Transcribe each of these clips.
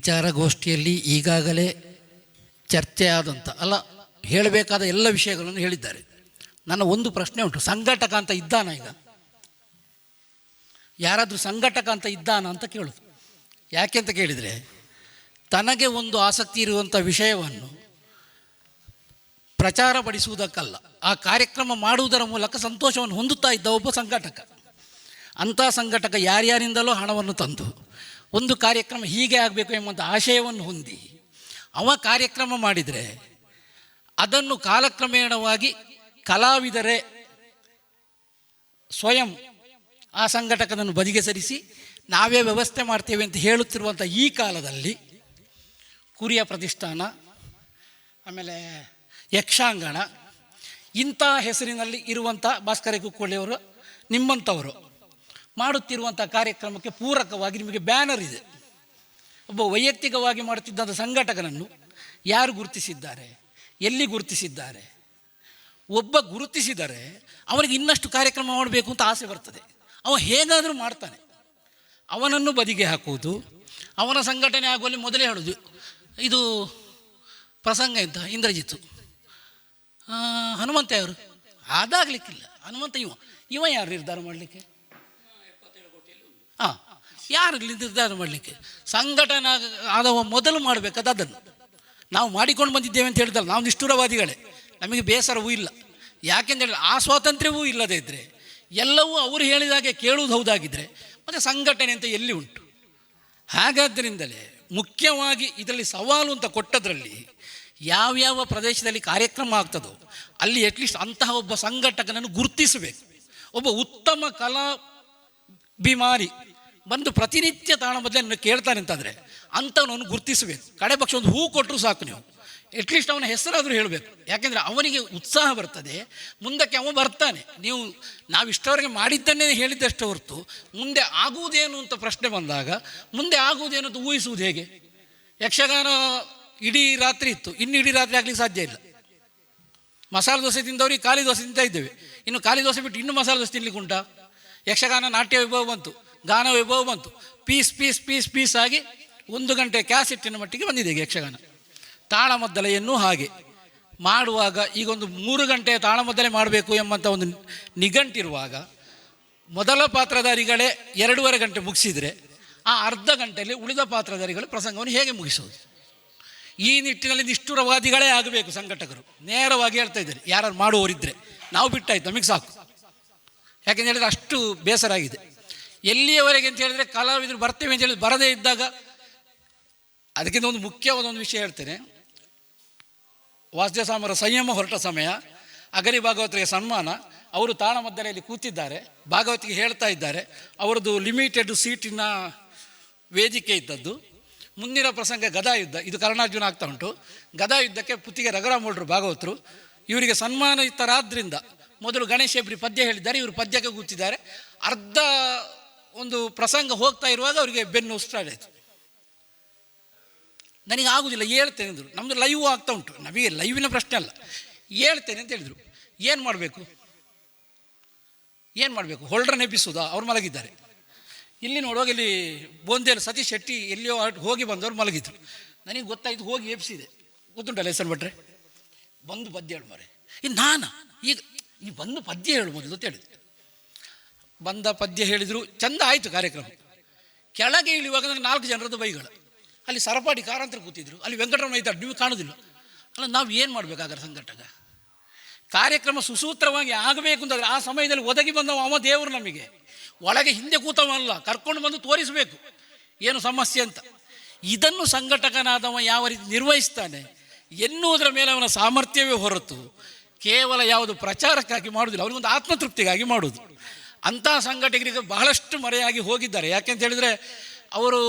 ವಿಚಾರಗೋಷ್ಠಿಯಲ್ಲಿ ಈಗಾಗಲೇ ಚರ್ಚೆ ಆದಂಥ ಹೇಳಬೇಕಾದ ಎಲ್ಲ ವಿಷಯಗಳನ್ನು ಹೇಳಿದ್ದಾರೆ. ನನ್ನ ಒಂದು ಪ್ರಶ್ನೆ ಉಂಟು, ಸಂಘಟಕ ಅಂತ ಇದ್ದಾನ? ಈಗ ಯಾರಾದರೂ ಸಂಘಟಕ ಅಂತ ಇದ್ದಾನ ಅಂತ ಕೇಳೋದು. ಯಾಕೆ ಅಂತ ಕೇಳಿದರೆ, ತನಗೆ ಒಂದು ಆಸಕ್ತಿ ಇರುವಂಥ ವಿಷಯವನ್ನು ಪ್ರಚಾರಪಡಿಸುವುದಕ್ಕಲ್ಲ, ಆ ಕಾರ್ಯಕ್ರಮ ಮಾಡುವುದರ ಮೂಲಕ ಸಂತೋಷವನ್ನು ಹೊಂದುತ್ತಾ ಇದ್ದ ಒಬ್ಬ ಸಂಘಟಕ. ಅಂಥ ಸಂಘಟಕ ಯಾರ್ಯಾರಿಂದಲೋ ಹಣವನ್ನು ತಂದು ಒಂದು ಕಾರ್ಯಕ್ರಮ ಹೀಗೆ ಆಗಬೇಕು ಎಂಬಂಥ ಆಶಯವನ್ನು ಹೊಂದಿ ಅವ ಕಾರ್ಯಕ್ರಮ ಮಾಡಿದರೆ ಅದನ್ನು ಕಾಲಕ್ರಮೇಣವಾಗಿ ಕಲಾವಿದರೇ ಸ್ವಯಂ ಆ ಸಂಘಟಕನನ್ನು ಬದಿಗೆ ಸರಿಸಿ ನಾವೇ ವ್ಯವಸ್ಥೆ ಮಾಡ್ತೇವೆ ಅಂತ ಹೇಳುತ್ತಿರುವಂಥ ಈ ಕಾಲದಲ್ಲಿ ಕುರಿಯ ಪ್ರತಿಷ್ಠಾನ, ಆಮೇಲೆ ಯಕ್ಷಾಂಗಣ, ಇಂಥ ಹೆಸರಿನಲ್ಲಿ ಇರುವಂಥ ಭಾಸ್ಕರ ಕುಕ್ಕೋಳಿಯವರು ನಿಮ್ಮಂಥವರು ಮಾಡುತ್ತಿರುವಂಥ ಕಾರ್ಯಕ್ರಮಕ್ಕೆ ಪೂರಕವಾಗಿ ನಿಮಗೆ ಬ್ಯಾನರ್ ಇದೆ. ಒಬ್ಬ ವೈಯಕ್ತಿಕವಾಗಿ ಮಾಡುತ್ತಿದ್ದಂಥ ಸಂಘಟಕನನ್ನು ಯಾರು ಗುರುತಿಸಿದ್ದಾರೆ, ಎಲ್ಲಿ ಗುರುತಿಸಿದ್ದಾರೆ? ಒಬ್ಬ ಗುರುತಿಸಿದರೆ ಅವನಿಗೆ ಇನ್ನಷ್ಟು ಕಾರ್ಯಕ್ರಮ ಮಾಡಬೇಕು ಅಂತ ಆಸೆ ಬರ್ತದೆ. ಅವ ಹೇಗಾದರೂ ಮಾಡ್ತಾನೆ. ಅವನನ್ನು ಬದಿಗೆ ಹಾಕುವುದು, ಅವನ ಸಂಘಟನೆ ಆಗುವಲ್ಲಿ ಮೊದಲೇ ಹೇಳೋದು, ಇದು ಪ್ರಸಂಗ ಎಂತ ಇಂದ್ರಜಿತ್ತು, ಹನುಮಂತ ಅವರು ಅದಾಗಲಿಕ್ಕಿಲ್ಲ, ಹನುಮಂತ ಇವ ಯಾರು ನಿರ್ಧಾರ ಮಾಡಲಿಕ್ಕೆ? ಯಾರು ನಿರ್ಧಾರ ಮಾಡಲಿಕ್ಕೆ? ಸಂಘಟನೆ ಆದವ ಮೊದಲು ಮಾಡಬೇಕಾದ ಅದನ್ನು ನಾವು ಮಾಡಿಕೊಂಡು ಬಂದಿದ್ದೇವೆ ಅಂತ ಹೇಳಿದಲ್ಲ, ನಾವು ನಿಷ್ಠುರವಾದಿಗಳೇ, ನಮಗೆ ಬೇಸರವೂ ಇಲ್ಲ. ಯಾಕೆಂದೇಳಿ ಆ ಸ್ವಾತಂತ್ರ್ಯವೂ ಇಲ್ಲದೇ ಇದ್ದರೆ, ಎಲ್ಲವೂ ಅವರು ಹೇಳಿದಾಗೆ ಕೇಳುವುದು ಹೌದಾಗಿದ್ದರೆ ಮತ್ತು ಸಂಘಟನೆ ಅಂತ ಎಲ್ಲಿ ಉಂಟು? ಹಾಗಾದ್ದರಿಂದಲೇ ಮುಖ್ಯವಾಗಿ ಇದರಲ್ಲಿ ಸವಾಲು ಅಂತ ಕೊಟ್ಟದ್ರಲ್ಲಿ ಯಾವ್ಯಾವ ಪ್ರದೇಶದಲ್ಲಿ ಕಾರ್ಯಕ್ರಮ ಆಗ್ತದೋ ಅಲ್ಲಿ ಅಟ್ಲೀಸ್ಟ್ ಅಂತಹ ಒಬ್ಬ ಸಂಘಟಕನನ್ನು ಗುರುತಿಸಬೇಕು. ಒಬ್ಬ ಉತ್ತಮ ಕಲಾಭಿಮಾನಿ ಬಂದು ಪ್ರತಿನಿತ್ಯ ತಾಳಮದ್ದಲೆಯನ್ನು ಕೇಳ್ತಾನೆ ಅಂತಂದರೆ ಅಂಥವನನ್ನು ಗುರುತಿಸಬೇಕು. ಕಡೆ ಪಕ್ಷ ಒಂದು ಹೂ ಕೊಟ್ಟರು ಸಾಕು, ನೀವು ಅಟ್ಲೀಸ್ಟ್ ಅವನ ಹೆಸರಾದರೂ ಹೇಳಬೇಕು. ಯಾಕೆಂದರೆ ಅವನಿಗೆ ಉತ್ಸಾಹ ಬರ್ತದೆ, ಮುಂದಕ್ಕೆ ಅವ ಬರ್ತಾನೆ. ನಾವು ಇಷ್ಟವರೆಗೆ ಮಾಡಿದ್ದನ್ನೇ ಹೇಳಿದ್ದಷ್ಟು ಹೊರತು ಮುಂದೆ ಆಗುವುದೇನು ಅಂತ ಪ್ರಶ್ನೆ ಬಂದಾಗ ಮುಂದೆ ಆಗುವುದೇನು ಅಂತ ಊಹಿಸುವುದು ಹೇಗೆ? ಯಕ್ಷಗಾನ ಇಡೀ ರಾತ್ರಿ ಇತ್ತು, ಇನ್ನು ಇಡೀ ರಾತ್ರಿ ಆಗಲಿಕ್ಕೆ ಸಾಧ್ಯ ಇಲ್ಲ. ಮಸಾಲೆ ದೋಸೆ ತಿಂದವ್ರಿಗೆ ಖಾಲಿ ದೋಸೆ ತಿಂತಾ ಇದ್ದೇವೆ, ಇನ್ನು ಖಾಲಿ ದೋಸೆ ಬಿಟ್ಟು ಇನ್ನೂ ಮಸಾಲೆ ದೋಸೆ ತಿನ್ಲಿಕ್ಕೆ ಉಂಟಾ? ಯಕ್ಷಗಾನ ನಾಟ್ಯ ವೈಭವ ಬಂತು, ಗಾನ ವೈಭವ ಬಂತು, ಪೀಸ್ ಪೀಸ್ ಪೀಸ್ ಪೀಸ್ ಆಗಿ 1 ಗಂಟೆ ಕ್ಯಾಸೆಟ್ಟಿನ ಮಟ್ಟಿಗೆ ಬಂದಿದೆ ಈಗ ಯಕ್ಷಗಾನ. ತಾಳಮದ್ದಲೆಯನ್ನು ಹಾಗೆ ಮಾಡುವಾಗ ಈಗೊಂದು 3 ಗಂಟೆ ತಾಳಮದ್ದಲೆ ಮಾಡಬೇಕು ಎಂಬಂಥ ಒಂದು ನಿಘಂಟಿರುವಾಗ ಮೊದಲ ಪಾತ್ರಧಾರಿಗಳೇ 2.5 ಗಂಟೆ ಮುಗಿಸಿದರೆ ಆ ಅರ್ಧ ಗಂಟೆಯಲ್ಲಿ ಉಳಿದ ಪಾತ್ರಧಾರಿಗಳು ಪ್ರಸಂಗವನ್ನು ಹೇಗೆ ಮುಗಿಸೋದು? ಈ ನಿಟ್ಟಿನಲ್ಲಿ ನಿಷ್ಠುರವಾದಿಗಳೇ ಆಗಬೇಕು ಸಂಘಟಕರು. ನೇರವಾಗಿ ಹೇಳ್ತಾ ಇದ್ದಾರೆ, ಯಾರು ಮಾಡುವವರಿದ್ದರೆ ನಾವು ಬಿಟ್ಟಾಯ್ತು, ನಮಗೆ ಸಾಕು. ಯಾಕೆಂತ ಹೇಳಿದರೆ ಅಷ್ಟು ಬೇಸರ ಆಗಿದೆ. ಎಲ್ಲಿಯವರೆಗೆ ಅಂತ ಹೇಳಿದರೆ ಕಲಾವಿದರು ಬರ್ತೇವೆ ಅಂತ ಹೇಳಿದ್ರೆ ಬರದೇ ಇದ್ದಾಗ, ಅದಕ್ಕಿಂತ ಒಂದು ಮುಖ್ಯವಾದ ಒಂದು ವಿಷಯ ಹೇಳ್ತೇನೆ. ವಾಸುದೇವ ಸಾಮರ ಸಂಯಮ ಹೊರಟ ಸಮಯ, ಅಗರಿ ಭಾಗವತರಿಗೆ ಸನ್ಮಾನ, ಅವರು ತಾಳಮದ್ದಲೆಯಲ್ಲಿ ಕೂತಿದ್ದಾರೆ, ಭಾಗವತಿಗೆ ಹೇಳ್ತಾ ಇದ್ದಾರೆ. ಅವರದ್ದು ಲಿಮಿಟೆಡ್ ಸೀಟಿನ ವೇದಿಕೆ ಇದ್ದದ್ದು. ಮುಂದಿನ ಪ್ರಸಂಗ ಗದಾಯುದ್ಧ, ಇದು ಕರ್ಣಾರ್ಜುನ ಆಗ್ತಾ ಉಂಟು. ಗದಾಯುದ್ಧಕ್ಕೆ ಪುತ್ತಿಗೆ ರಘುರಾಮೋಳ್ರು ಭಾಗವತರು, ಇವರಿಗೆ ಸನ್ಮಾನಿತರಾದ್ರಿಂದ ಮೊದಲು ಗಣೇಶ ಹೆಬ್ರಿ ಪದ್ಯ ಹೇಳಿದ್ದಾರೆ, ಇವರು ಪದ್ಯಕ್ಕೆ ಕೂತಿದ್ದಾರೆ. ಅರ್ಧ ಒಂದು ಪ್ರಸಂಗ ಹೋಗ್ತಾ ಇರುವಾಗ ಅವರಿಗೆ ಬೆನ್ನು ಸ್ಟಾರ್ಟ್ ಆಯಿತು. ನನಗೆ ಆಗೋದಿಲ್ಲ, ಹೇಳ್ತೇನೆ ಅಂದರು. ನಮ್ಮದು ಲೈವ್ ಆಗ್ತಾ ಉಂಟು, ನಮಗೆ ಲೈವಿನ ಪ್ರಶ್ನೆ ಅಲ್ಲ, ಹೇಳ್ತೇನೆ ಅಂತ ಹೇಳಿದರು. ಏನು ಮಾಡಬೇಕು? ಹೊಲ್ಡ್ರನ್ನ ಎಬ್ಬಿಸೋದಾ? ಅವ್ರು ಮಲಗಿದ್ದಾರೆ. ಇಲ್ಲಿ ನೋಡುವಾಗ ಇಲ್ಲಿ ಬೋಂದೇಲು ಸತೀಶ್ ಶೆಟ್ಟಿ ಎಲ್ಲಿಯೋ ಹೋಗಿ ಬಂದವರು ಮಲಗಿದ್ರು. ನನಗೆ ಗೊತ್ತಾಯಿತು, ಹೋಗಿ ಎಬ್ಬಿಸಿದೆ. ಗೊತ್ತುಂಟಲ್ಲ ಹೆಸರು ಭಟ್ರೆ, ಬಂದು ಪದ್ಯ ಹೇಳು ಮಾರೆ. ನಾನು ಈಗ ಈ ಬಂದು ಪದ್ಯ ಹೇಳು ಮೊದಲು ಅಂತ ಹೇಳಿದ್ರು. ಬಂದ ಪದ್ಯ ಹೇಳಿದರು, ಚೆಂದ ಆಯಿತು ಕಾರ್ಯಕ್ರಮ. ಕೆಳಗೆ ಇಳಿಯುವಾಗ ನನಗೆ 4 ಜನರದ್ದು ಬೈಗಳು. ಅಲ್ಲಿ ಸರಪಾಡಿ ಕಾರಂತರ ಕೂತಿದ್ರು, ಅಲ್ಲಿ ವೆಂಕಟರಮಣ ಇದ್ದಾರೆ, ನೀವು ಕಾಣೋದಿಲ್ಲ. ಅಲ್ಲ, ನಾವು ಏನು ಮಾಡಬೇಕಾದ್ರೆ ಸಂಘಟಕ? ಕಾರ್ಯಕ್ರಮ ಸುಸೂತ್ರವಾಗಿ ಆಗಬೇಕು ಅಂತಂದರೆ ಆ ಸಮಯದಲ್ಲಿ ಒದಗಿ ಬಂದವ ಅವ ದೇವರು. ನಮಗೆ ಒಳಗೆ ಹಿಂದೆ ಕೂತವಲ್ಲ, ಕರ್ಕೊಂಡು ಬಂದು ತೋರಿಸಬೇಕು ಏನು ಸಮಸ್ಯೆ ಅಂತ. ಇದನ್ನು ಸಂಘಟಕನಾದವ ಯಾವ ರೀತಿ ನಿರ್ವಹಿಸ್ತಾನೆ ಎನ್ನುವುದರ ಮೇಲೆ ಅವನ ಸಾಮರ್ಥ್ಯವೇ ಹೊರತು ಕೇವಲ ಯಾವುದು ಪ್ರಚಾರಕ್ಕಾಗಿ ಮಾಡುವುದಿಲ್ಲ, ಅವನಿಗೊಂದು ಆತ್ಮತೃಪ್ತಿಗಾಗಿ ಮಾಡುವುದು. ಅಂತಹ ಸಂಘಟಕರಿಗೆ ಬಹಳಷ್ಟು ಮರೆಯಾಗಿ ಹೋಗಿದ್ದಾರೆ. ಯಾಕೆಂತ ಹೇಳಿದರೆ ಅವರು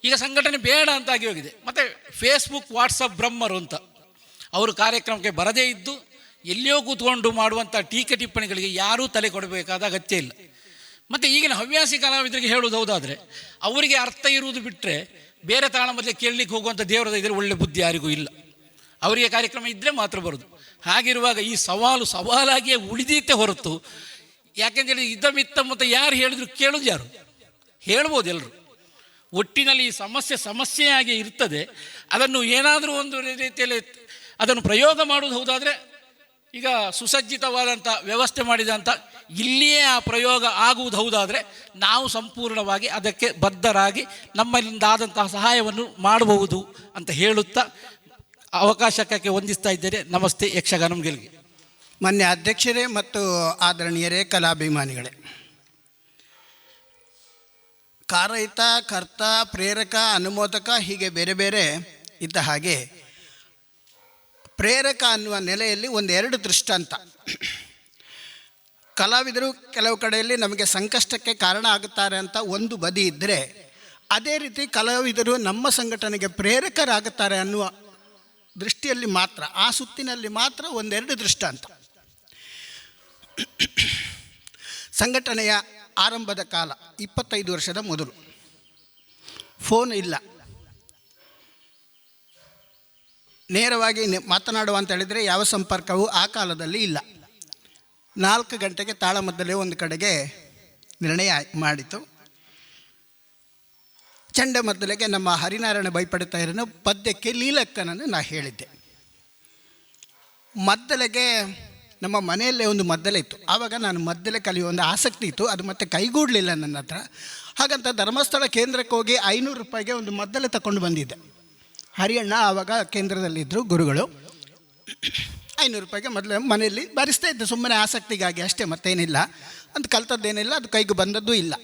ಈಗ ಸಂಘಟನೆ ಬೇಡ ಅಂತಾಗಿ ಹೋಗಿದೆ. ಮತ್ತು ಫೇಸ್ಬುಕ್, ವಾಟ್ಸಪ್ ಬ್ರಹ್ಮರು ಅಂತ ಅವರು ಕಾರ್ಯಕ್ರಮಕ್ಕೆ ಬರದೇ ಇದ್ದು ಎಲ್ಲಿಯೋ ಕೂತ್ಕೊಂಡು ಮಾಡುವಂಥ ಟೀಕೆ ಟಿಪ್ಪಣಿಗಳಿಗೆ ಯಾರೂ ತಲೆ ಕೊಡಬೇಕಾದ ಅಗತ್ಯ ಇಲ್ಲ. ಮತ್ತು ಈಗಿನ ಹವ್ಯಾಸಿ ಕಲಾವಿದರಿಗೆ ಹೇಳುವುದು ಹೌದಾದರೆ ಅವರಿಗೆ ಅರ್ಥ ಇರುವುದು ಬಿಟ್ಟರೆ ಬೇರೆ ತಾಳಮದ್ದಲೆ ಕೇಳಲಿಕ್ಕೆ ಹೋಗುವಂಥ ದೇವರದ ಇದ್ದರೆ ಒಳ್ಳೆ ಬುದ್ಧಿ ಯಾರಿಗೂ ಇಲ್ಲ. ಅವರಿಗೆ ಕಾರ್ಯಕ್ರಮ ಇದ್ದರೆ ಮಾತ್ರ ಬರೋದು. ಹಾಗಿರುವಾಗ ಈ ಸವಾಲಾಗಿಯೇ ಉಳಿದೀತೆ ಹೊರತು, ಯಾಕೆಂತೇಳಿ ಇದ್ದ ಮಿತ್ತ ಮತ್ತು ಯಾರು ಹೇಳಿದ್ರು ಕೇಳೋದು ಯಾರು? ಹೇಳ್ಬೋದು ಎಲ್ಲರೂ. ಒಟ್ಟಿನಲ್ಲಿ ಈ ಸಮಸ್ಯೆಯಾಗಿ ಇರ್ತದೆ. ಅದನ್ನು ಏನಾದರೂ ಒಂದು ರೀತಿಯಲ್ಲಿ ಅದನ್ನು ಪ್ರಯೋಗ ಮಾಡುವುದು ಹೌದಾದರೆ, ಈಗ ಸುಸಜ್ಜಿತವಾದಂಥ ವ್ಯವಸ್ಥೆ ಮಾಡಿದಂಥ ಇಲ್ಲಿಯೇ ಆ ಪ್ರಯೋಗ ಆಗುವುದು ಹೌದಾದರೆ ನಾವು ಸಂಪೂರ್ಣವಾಗಿ ಅದಕ್ಕೆ ಬದ್ಧರಾಗಿ ನಮ್ಮಲ್ಲಿಂದಾದಂತಹ ಸಹಾಯವನ್ನು ಮಾಡಬಹುದು ಅಂತ ಹೇಳುತ್ತಾ ಅವಕಾಶಕ್ಕೆ ಹೊಂದಿಸ್ತಾ ಇದ್ದೇನೆ. ನಮಸ್ತೆ. ಯಕ್ಷಗಾನಂ ಗೆಲ್ಗೆ. ಮಾನ್ಯ ಅಧ್ಯಕ್ಷರೇ ಮತ್ತು ಆದರಣೀಯರೇ, ಕಲಾಭಿಮಾನಿಗಳೇ, ಕಾರಯಿತ, ಕರ್ತ, ಪ್ರೇರಕ, ಅನುಮೋದಕ ಹೀಗೆ ಬೇರೆ ಬೇರೆ ಇದ್ದ ಹಾಗೆ ಪ್ರೇರಕ ಅನ್ನುವ ನೆಲೆಯಲ್ಲಿ ಒಂದೆರಡು ದೃಷ್ಟಾಂತ. ಕಲಾವಿದರು ಕೆಲವು ಕಡೆಯಲ್ಲಿ ನಮಗೆ ಸಂಕಷ್ಟಕ್ಕೆ ಕಾರಣ ಆಗುತ್ತಾರೆ ಅಂತ ಒಂದು ಬದಿ ಇದ್ದರೆ, ಅದೇ ರೀತಿ ಕಲಾವಿದರು ನಮ್ಮ ಸಂಘಟನೆಗೆ ಪ್ರೇರಕರಾಗುತ್ತಾರೆ ಅನ್ನುವ ದೃಷ್ಟಿಯಲ್ಲಿ ಮಾತ್ರ, ಆ ಸುತ್ತಿನಲ್ಲಿ ಮಾತ್ರ ಒಂದೆರಡು ದೃಷ್ಟಾಂತ. ಸಂಘಟನೆಯ ಆರಂಭದ ಕಾಲ 25 ವರ್ಷದ ಮೊದಲು ಫೋನ್ ಇಲ್ಲ, ನೇರವಾಗಿ ಮಾತನಾಡುವ ಅಂತ ಹೇಳಿದರೆ ಯಾವ ಸಂಪರ್ಕವೂ ಆ ಕಾಲದಲ್ಲಿ ಇಲ್ಲ. 4 ಗಂಟೆಗೆ ತಾಳಮದ್ದಲೆ ಒಂದು ಕಡೆಗೆ ನಿರ್ಣಯ ಮಾಡಿತು. ಚಂಡಮದ್ದಲೆಗೆ ನಮ್ಮ ಹರಿನಾರಾಯಣ ಬೈಪಡುತ್ತಾಯರನ್ನು ಪದ್ಯಕ್ಕೆ ಲೀಲಕ್ಕನನ್ನು ನಾ ಹೇಳಿದ್ದೆ. ಮದ್ದಲೆಗೆ ನಮ್ಮ ಮನೆಯಲ್ಲೇ ಒಂದು ಮದ್ದಲೆ ಇತ್ತು. ಆವಾಗ ನಾನು ಮದ್ದಲೆ ಕಲಿಯುವ ಒಂದು ಆಸಕ್ತಿ ಇತ್ತು, ಅದು ಮತ್ತೆ ಕೈಗೂಡಲಿಲ್ಲ ನನ್ನ ಹತ್ರ. ಹಾಗಂತ ಧರ್ಮಸ್ಥಳ ಕೇಂದ್ರಕ್ಕೆ ಹೋಗಿ 500 ರೂಪಾಯಿಗೆ ಒಂದು ಮದ್ದಲೆ ತಗೊಂಡು ಬಂದಿದ್ದೆ. ಹರಿಯಣ್ಣ ಆವಾಗ ಕೇಂದ್ರದಲ್ಲಿದ್ದರು ಗುರುಗಳು. 500 ರೂಪಾಯಿಗೆ ಮೊದಲು ಮನೆಯಲ್ಲಿ ಬರಿಸ್ತಾ ಇದ್ದೆ, ಸುಮ್ಮನೆ ಆಸಕ್ತಿಗಾಗಿ ಅಷ್ಟೇ, ಮತ್ತೇನಿಲ್ಲ ಅಂತ. ಕಲ್ತದ್ದೇನಿಲ್ಲ, ಅದು ಕೈಗೆ ಬಂದದ್ದು ಇಲ್ಲ.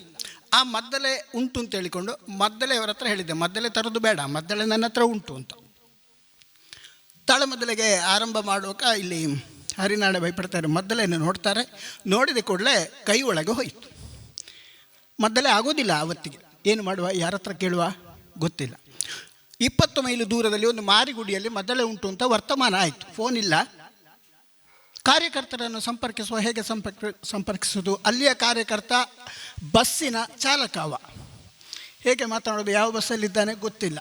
ಆ ಮದ್ದಲೆ ಉಂಟು ಅಂತ ಹೇಳಿಕೊಂಡು ಮದ್ದಲೆಯವರ ಹತ್ರ ಹೇಳಿದ್ದೆ, ಮದ್ದಲೆ ತರೋದು ಬೇಡ, ಮದ್ದಲೆ ನನ್ನ ಹತ್ರ ಉಂಟು ಅಂತ. ತಾಳಮದ್ದಲೆಗೆ ಆರಂಭ ಮಾಡುವಾಗ ಇಲ್ಲಿ ಹರಿನಾರಾಯಣ ಭಯಪಡ್ತಾರೆ. ಮದ್ದಲೆಯನ್ನು ನೋಡ್ತಾರೆ, ನೋಡಿದ ಕೂಡಲೇ ಕೈ ಒಳಗೆ ಹೋಯಿತು. ಮದ್ದಲೆ ಆಗೋದಿಲ್ಲ ಆವತ್ತಿಗೆ. ಏನು ಮಾಡುವ, ಯಾರ ಹತ್ರ ಕೇಳುವ ಗೊತ್ತಿಲ್ಲ. 20 ಮೈಲು ದೂರದಲ್ಲಿ ಒಂದು ಮಾರಿಗುಡಿಯಲ್ಲಿ ಮದ್ದಲೆ ಉಂಟು ಅಂತ ವರ್ತಮಾನ ಆಯಿತು. ಫೋನ್ ಇಲ್ಲ. ಕಾರ್ಯಕರ್ತರನ್ನು ಸಂಪರ್ಕಿಸುವ, ಹೇಗೆ ಸಂಪರ್ಕಿಸೋದು? ಅಲ್ಲಿಯ ಕಾರ್ಯಕರ್ತ ಬಸ್ಸಿನ ಚಾಲಕ ಅವ. ಹೇಗೆ ಮಾತನಾಡೋದು, ಯಾವ ಬಸ್ಸಲ್ಲಿದ್ದಾನೆ ಗೊತ್ತಿಲ್ಲ.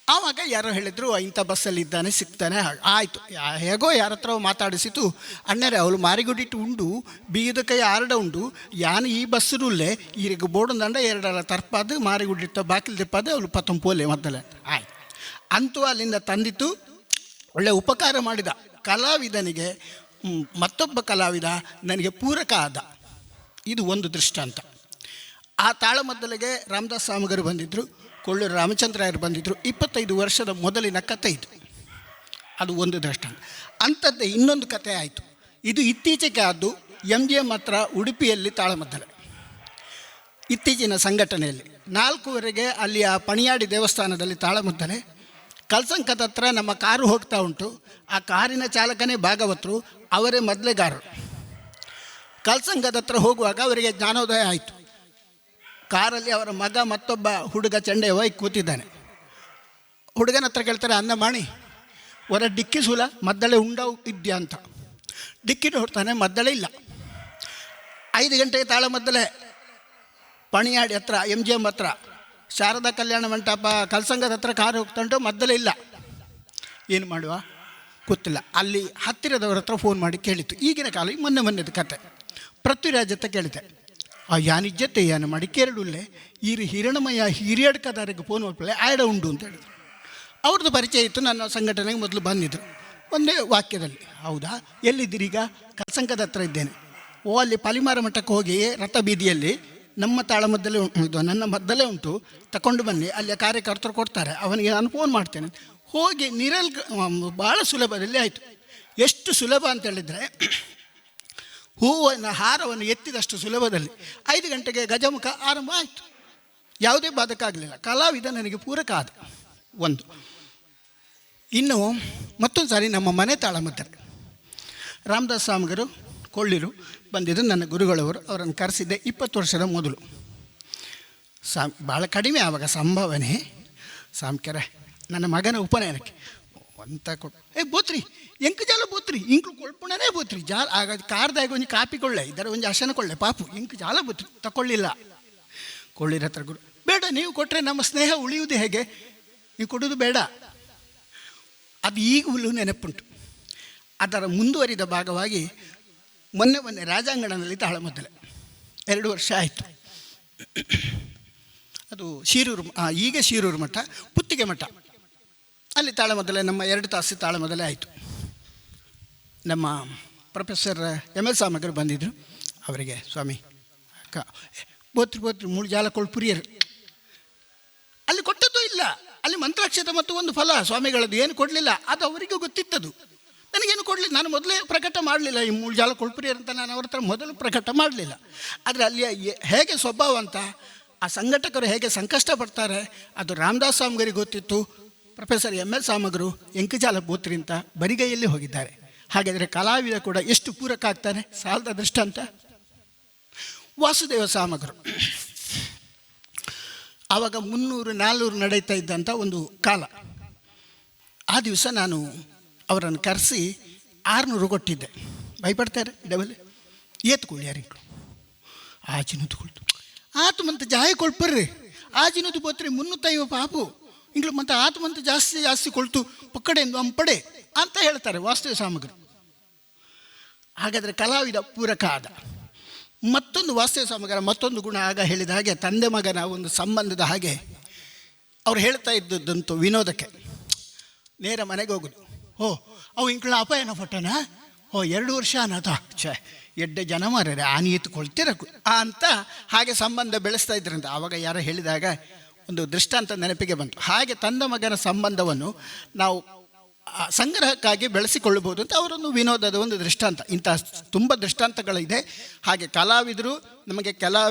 ಆವಾಗ ಯಾರೋ ಹೇಳಿದರು, ಇಂಥ ಬಸ್ಸಲ್ಲಿದ್ದಾನೆ, ಸಿಗ್ತಾನೆ. ಆಯಿತು, ಹೇಗೋ ಯಾರ ಹತ್ರ ಮಾತಾಡಿಸಿತು. ಅಣ್ಣರೇ ಅವಳು ಮಾರಿಗುಡಿಟ್ಟು ಉಂಡು ಬೀದ ಕೈ ಆರಡ ಉಂಡು ಯಾನು ಈ ಬಸ್ಸುರುಲ್ಲೇ ಈಗ ಬೋಡಂದಂಡ 2 ತರ್ಪಾದು ಮಾರಿಗುಡಿಟ್ಟ ಬಾಕಿಲ್ ದಿಪ್ಪದು ಅವಳು ಪತ್ತಂ ಪೋಲೆ ಮದ್ದಲೆ. ಆಯ್ತು, ಅಂತೂ ಅಲ್ಲಿಂದ ತಂದಿತ್ತು. ಒಳ್ಳೆ ಉಪಕಾರ ಮಾಡಿದ. ಕಲಾವಿದನಿಗೆ ಮತ್ತೊಬ್ಬ ಕಲಾವಿದ ನನಗೆ ಪೂರಕ ಆದ. ಇದು ಒಂದು ದೃಷ್ಟಾಂತ. ಆ ತಾಳಮದ್ದಲೆಗೆ ರಾಮದಾಸ್ ಸ್ವಾಮಿಗರು ಬಂದಿದ್ದರು, ಕೊಳ್ಳೂರು ರಾಮಚಂದ್ರಾಯರು ಬಂದಿದ್ದರು. 25 ವರ್ಷದ ಮೊದಲಿನ ಕತೆ ಇದು. ಅದು ಒಂದು ದೃಷ್ಟಾಂತ. ಅಂಥದ್ದೇ ಇನ್ನೊಂದು ಕತೆ ಆಯಿತು. ಇದು ಇತ್ತೀಚೆಗೆ ಆದ್ದು. MGM ಹತ್ರ ಉಡುಪಿಯಲ್ಲಿ ತಾಳಮದ್ದಲೆ ಇತ್ತೀಚಿನ ಸಂಘಟನೆಯಲ್ಲಿ 4:15 ಅಲ್ಲಿಯ ಪಣಿಯಾಡಿ ದೇವಸ್ಥಾನದಲ್ಲಿ ತಾಳಮದ್ದಲೆ. ಕಲ್ಸಂಕದ ಹತ್ರ ನಮ್ಮ ಕಾರು ಹೋಗ್ತಾ ಉಂಟು. ಆ ಕಾರಿನ ಚಾಲಕನೇ ಭಾಗವತರು, ಅವರೇ ಮೊದಲೆಗಾರರು. ಕಲ್ಸಂಕದ ಹತ್ರ ಹೋಗುವಾಗ ಅವರಿಗೆ ಜ್ಞಾನೋದಯ ಆಯಿತು. ಕಾರಲ್ಲಿ ಅವರ ಮಗ ಮತ್ತೊಬ್ಬ ಹುಡುಗ ಚಂಡೆ ಹೋಗಿ ಕೂತಿದ್ದಾನೆ. ಹುಡುಗನ ಹತ್ರ ಕೇಳ್ತಾರೆ, ಅನ್ನ ಮಾಡಿ ಹೊರ ಡಿಕ್ಕಿ ಸೂಲ ಮದ್ದಳೆ ಉಂಡವು ಇದೆಯಾ ಅಂತ. ಡಿಕ್ಕಿ ನೋಡ್ತಾನೆ, ಮದ್ದಳೆ ಇಲ್ಲ. 5 ಗಂಟೆಗೆ ತಾಳಮದ್ದಲೆ ಪಣಿಯಾಡಿ ಹತ್ರ, MGM ಹತ್ರ, ಶಾರದಾ ಕಲ್ಯಾಣ ಮಂಟಪ, ಕಲ್ಸಂಗದ ಹತ್ರ ಕಾರು ಹೋಗ್ತಾ ಉಂಟು, ಮದ್ದಲೆ ಇಲ್ಲ. ಏನು ಮಾಡುವ ಗೊತ್ತಿಲ್ಲ. ಅಲ್ಲಿ ಹತ್ತಿರದವ್ರ ಹತ್ರ ಫೋನ್ ಮಾಡಿ ಕೇಳಿತು. ಈಗಿನ ಕಾಲ, ಮೊನ್ನೆದು ಕತೆ. ಪೃಥ್ವಿರಾಜ್ ಹತ್ರ ಕೇಳಿದೆ, ಯಾನಿಜ್ಜತ್ತೆ ಯಾನು ಮಡಿಕೇರಡುಲ್ಲೇ ಹಿರಣಮಯ ಹಿರಿಯಡ್ಕದಾರಿಗೆ ಫೋನ್ ಮಾಡ್ಕೊಳ್ಳೆ ಆಯ್ಡ ಉಂಡು ಅಂತ ಹೇಳಿದ್ರು. ಅವ್ರದ್ದು ಪರಿಚಯ ಇತ್ತು, ನನ್ನ ಸಂಘಟನೆಗೆ ಮೊದಲು ಬಂದಿದ್ದರು. ಒಂದೇ ವಾಕ್ಯದಲ್ಲಿ, ಹೌದಾ ಎಲ್ಲಿದ್ದೀರೀಗ? ಕಲ್ಸಂಕದ ಹತ್ರ ಇದ್ದೇನೆ. ಓ, ಅಲ್ಲಿ ಪಾಲಿಮಾರ ಮಠಕ್ಕೆ ಹೋಗಿ ರಥ ಬೀದಿಯಲ್ಲಿ ನಮ್ಮ ತಾಳಮದ್ದಲೆ ಉಂಟು, ನನ್ನ ಮದ್ದಲೆ ಉಂಟು, ತಗೊಂಡು ಬನ್ನಿ, ಅಲ್ಲಿಯ ಕಾರ್ಯಕರ್ತರು ಕೊಡ್ತಾರೆ, ಅವನಿಗೆ ನಾನು ಫೋನ್ ಮಾಡ್ತೇನೆ. ಹೋಗಿ ಭಾಳ ಸುಲಭದಲ್ಲಿ ಆಯಿತು. ಎಷ್ಟು ಸುಲಭ ಅಂತೇಳಿದರೆ, ಹೂವನ್ನು ಹಾರವನ್ನು ಎತ್ತಿದಷ್ಟು ಸುಲಭದಲ್ಲಿ 5 ಗಂಟೆಗೆ ಗಜಮುಖ ಆರಂಭ ಆಯಿತು. ಯಾವುದೇ ಬಾಧಕ ಆಗಲಿಲ್ಲ. ಕಲಾವಿದ ನನಗೆ ಪೂರಕ ಆದ ಒಂದು. ಇನ್ನು ಮತ್ತೊಂದು ಸಾರಿ ನಮ್ಮ ಮನೆ ತಾಳಮದ್ದಲೆ ರಾಮದಾಸ್ ಸ್ವಾಮಿಗರು ಕೊಳ್ಳಿರು ಬಂದಿದ್ದು, ನನ್ನ ಗುರುಗಳವರು. ಅವರನ್ನು ಕರೆಸಿದ್ದೆ 20 ವರ್ಷದ ಮೊದಲು. ಭಾಳ ಕಡಿಮೆ ಆವಾಗ ಸಂಭಾವನೆ. ಸಾಮ್ಕೆರೆ ನನ್ನ ಮಗನ ಉಪನಯನಕ್ಕೆ ಅಂತ ಕೊಟ್ಟು ಬೋತ್ರಿ ಎಂಕು ಜಾಲ ಬೋತ್ರಿ ಇಂಕ್ಲು ಕೊಳ್ಪುಣನೇ ಬೋತ್ರಿ ಜಾಲ ಆಗ ಕಾರ್ದಾಗ ಒಂದು ಕಾಪಿ ಕೊಳ್ಳೆ ಇದರ ಒಂದು ಅಶನ ಕೊಳ್ಳೆ ಪಾಪು ಎಂಕು ಜಾಲ ಬೋತ್ರಿ ತಗೊಳ್ಳಿಲ್ಲ. ಕೊಳ್ಳಿರ ಹತ್ರ ಗುರು, ಬೇಡ ನೀವು ಕೊಟ್ಟರೆ ನಮ್ಮ ಸ್ನೇಹ ಉಳಿಯುವುದು ಹೇಗೆ, ನೀವು ಕೊಡೋದು ಬೇಡ. ಅದು ಈಗಲೂ ನೆನಪುಂಟು. ಅದರ ಮುಂದುವರಿದ ಭಾಗವಾಗಿ ಮೊನ್ನೆ ರಾಜಾಂಗಣದಲ್ಲಿ ತಾಳಮದ್ದಲೆ 2 ವರ್ಷ ಆಯಿತು. ಅದು ಶಿರೂರು, ಈಗ ಶಿರೂರು ಮಠ, ಪುತ್ತಿಗೆ ಮಠ. ಅಲ್ಲಿ ತಾಳಮದ್ದಲೆ ನಮ್ಮ 2 ತಾಸು ತಾಳಮದ್ದಲೆ ಆಯಿತು. ನಮ್ಮ ಪ್ರೊಫೆಸರ್ MS ಸಾಮಗ್ರು ಬಂದಿದ್ದರು. ಅವರಿಗೆ ಸ್ವಾಮಿ ಬೋತ್ರಿ ಮೂಳು ಕೊಳ್ಪುರಿಯರು ಅಲ್ಲಿ ಕೊಟ್ಟದ್ದು ಇಲ್ಲ. ಅಲ್ಲಿ ಮಂತ್ರಾಕ್ಷತೆ ಮತ್ತು ಒಂದು ಫಲ ಸ್ವಾಮಿಗಳದ್ದು ಏನು ಕೊಡಲಿಲ್ಲ. ಅದು ಅವರಿಗೂ ಗೊತ್ತಿತ್ತದು, ನನಗೇನು ಕೊಡಲಿಲ್ಲ. ನಾನು ಮೊದಲೇ ಪ್ರಕಟ ಮಾಡಲಿಲ್ಲ ಈ ಮೂಳು ಕೊಳ್ಪುರಿಯರು ಅಂತ. ನಾನು ಅವ್ರ ಹತ್ರ ಮೊದಲು ಪ್ರಕಟ ಮಾಡಲಿಲ್ಲ. ಆದರೆ ಅಲ್ಲಿ ಹೇಗೆ ಸ್ವಭಾವ ಅಂತ, ಆ ಸಂಘಟಕರು ಹೇಗೆ ಸಂಕಷ್ಟ ಪಡ್ತಾರೆ ಅದು ರಾಮದಾಸ್ ಸ್ವಾಮಿಗರಿಗೆ ಗೊತ್ತಿತ್ತು. ಪ್ರೊಫೆಸರ್ MS ಸಾಮಗ್ರು ಎಂಕಜಾಲ ಬೋತ್ರಿ ಅಂತ ಬರಿಗೈಯಲ್ಲಿ ಹೋಗಿದ್ದಾರೆ. ಹಾಗಾದರೆ ಕಲಾವಿದ ಕೂಡ ಎಷ್ಟು ಪೂರಕ ಆಗ್ತಾನೆ, ಸಾಲದ ದೃಷ್ಟಾಂತ. ವಾಸುದೇವ ಸಾಮಗ್ರು ಆವಾಗ 300-400 ನಡೀತಾ ಇದ್ದಂಥ ಒಂದು ಕಾಲ. ಆ ದಿವಸ ನಾನು ಅವರನ್ನು ಕರೆಸಿ 600 ಕೊಟ್ಟಿದ್ದೆ. ಭಯಪಡ್ತಾರೆ ಡಬಲ್ ಏತ್ಕೊಳ್ಳಿ ಯಾರಿಗಳು ಆಚಿನದು ಕೊಳ್ತು ಆತು ಮಂತ ಜಾಯ ಕೊಳ್ಪರ್ರಿ ಆಜಿನದು ಬೋತ್ರಿ 350 ಪಾಪು ಇಂಗ್ಳು ಮತ್ತು ಆತು ಮಂತ ಜಾಸ್ತಿ ಕೊಳ್ತು ಪಕ್ಕಡೆಂದು ಅಂಪಡೆ ಅಂತ ಹೇಳ್ತಾರೆ ವಾಸ್ತವ ಸಾಮಗ್ರಿ. ಹಾಗಾದರೆ ಕಲಾವಿದ ಪೂರಕ ಆದ. ಮತ್ತೊಂದು ವಾಸ್ತವ ಸಾಮಗ್ರ ಮತ್ತೊಂದು ಗುಣ ಆಗ ಹೇಳಿದ ಹಾಗೆ ತಂದೆ ಮಗನ ಒಂದು ಸಂಬಂಧದ ಹಾಗೆ ಅವ್ರು ಹೇಳ್ತಾ ಇದ್ದದ್ದಂತೂ ವಿನೋದಕ್ಕೆ ನೇರ ಮನೆಗೆ ಹೋಗೋದು. ಅವು ಇಂಕ್ಳ ಅಪಾಯನ ಫೋಟೋನ 2 ವರ್ಷ ಅನ್ನೋದ ಎಡ್ಡೆ ಜನ ಮಾರ್ಯಾರೆ ಆನಿ ಎತ್ಕೊಳ್ತೀರ ಅಂತ ಹಾಗೆ ಸಂಬಂಧ ಬೆಳೆಸ್ತಾ ಇದ್ರಂತ. ಆವಾಗ ಯಾರೋ ಹೇಳಿದಾಗ ಒಂದು ದೃಷ್ಟಾಂತ ನೆನಪಿಗೆ ಬಂತು. ಹಾಗೆ ತಂದೆ ಮಗನ ಸಂಬಂಧವನ್ನು ನಾವು ಸಂಗ್ರಹಕ್ಕಾಗಿ ಬೆಳೆಸಿಕೊಳ್ಳಬಹುದು ಅಂತ ಅವರೊಂದು ವಿನೋದದ ಒಂದು ದೃಷ್ಟಾಂತ. ಇಂಥ ತುಂಬ ದೃಷ್ಟಾಂತಗಳಿದೆ. ಹಾಗೆ ಕಲಾವಿದರು ನಮಗೆ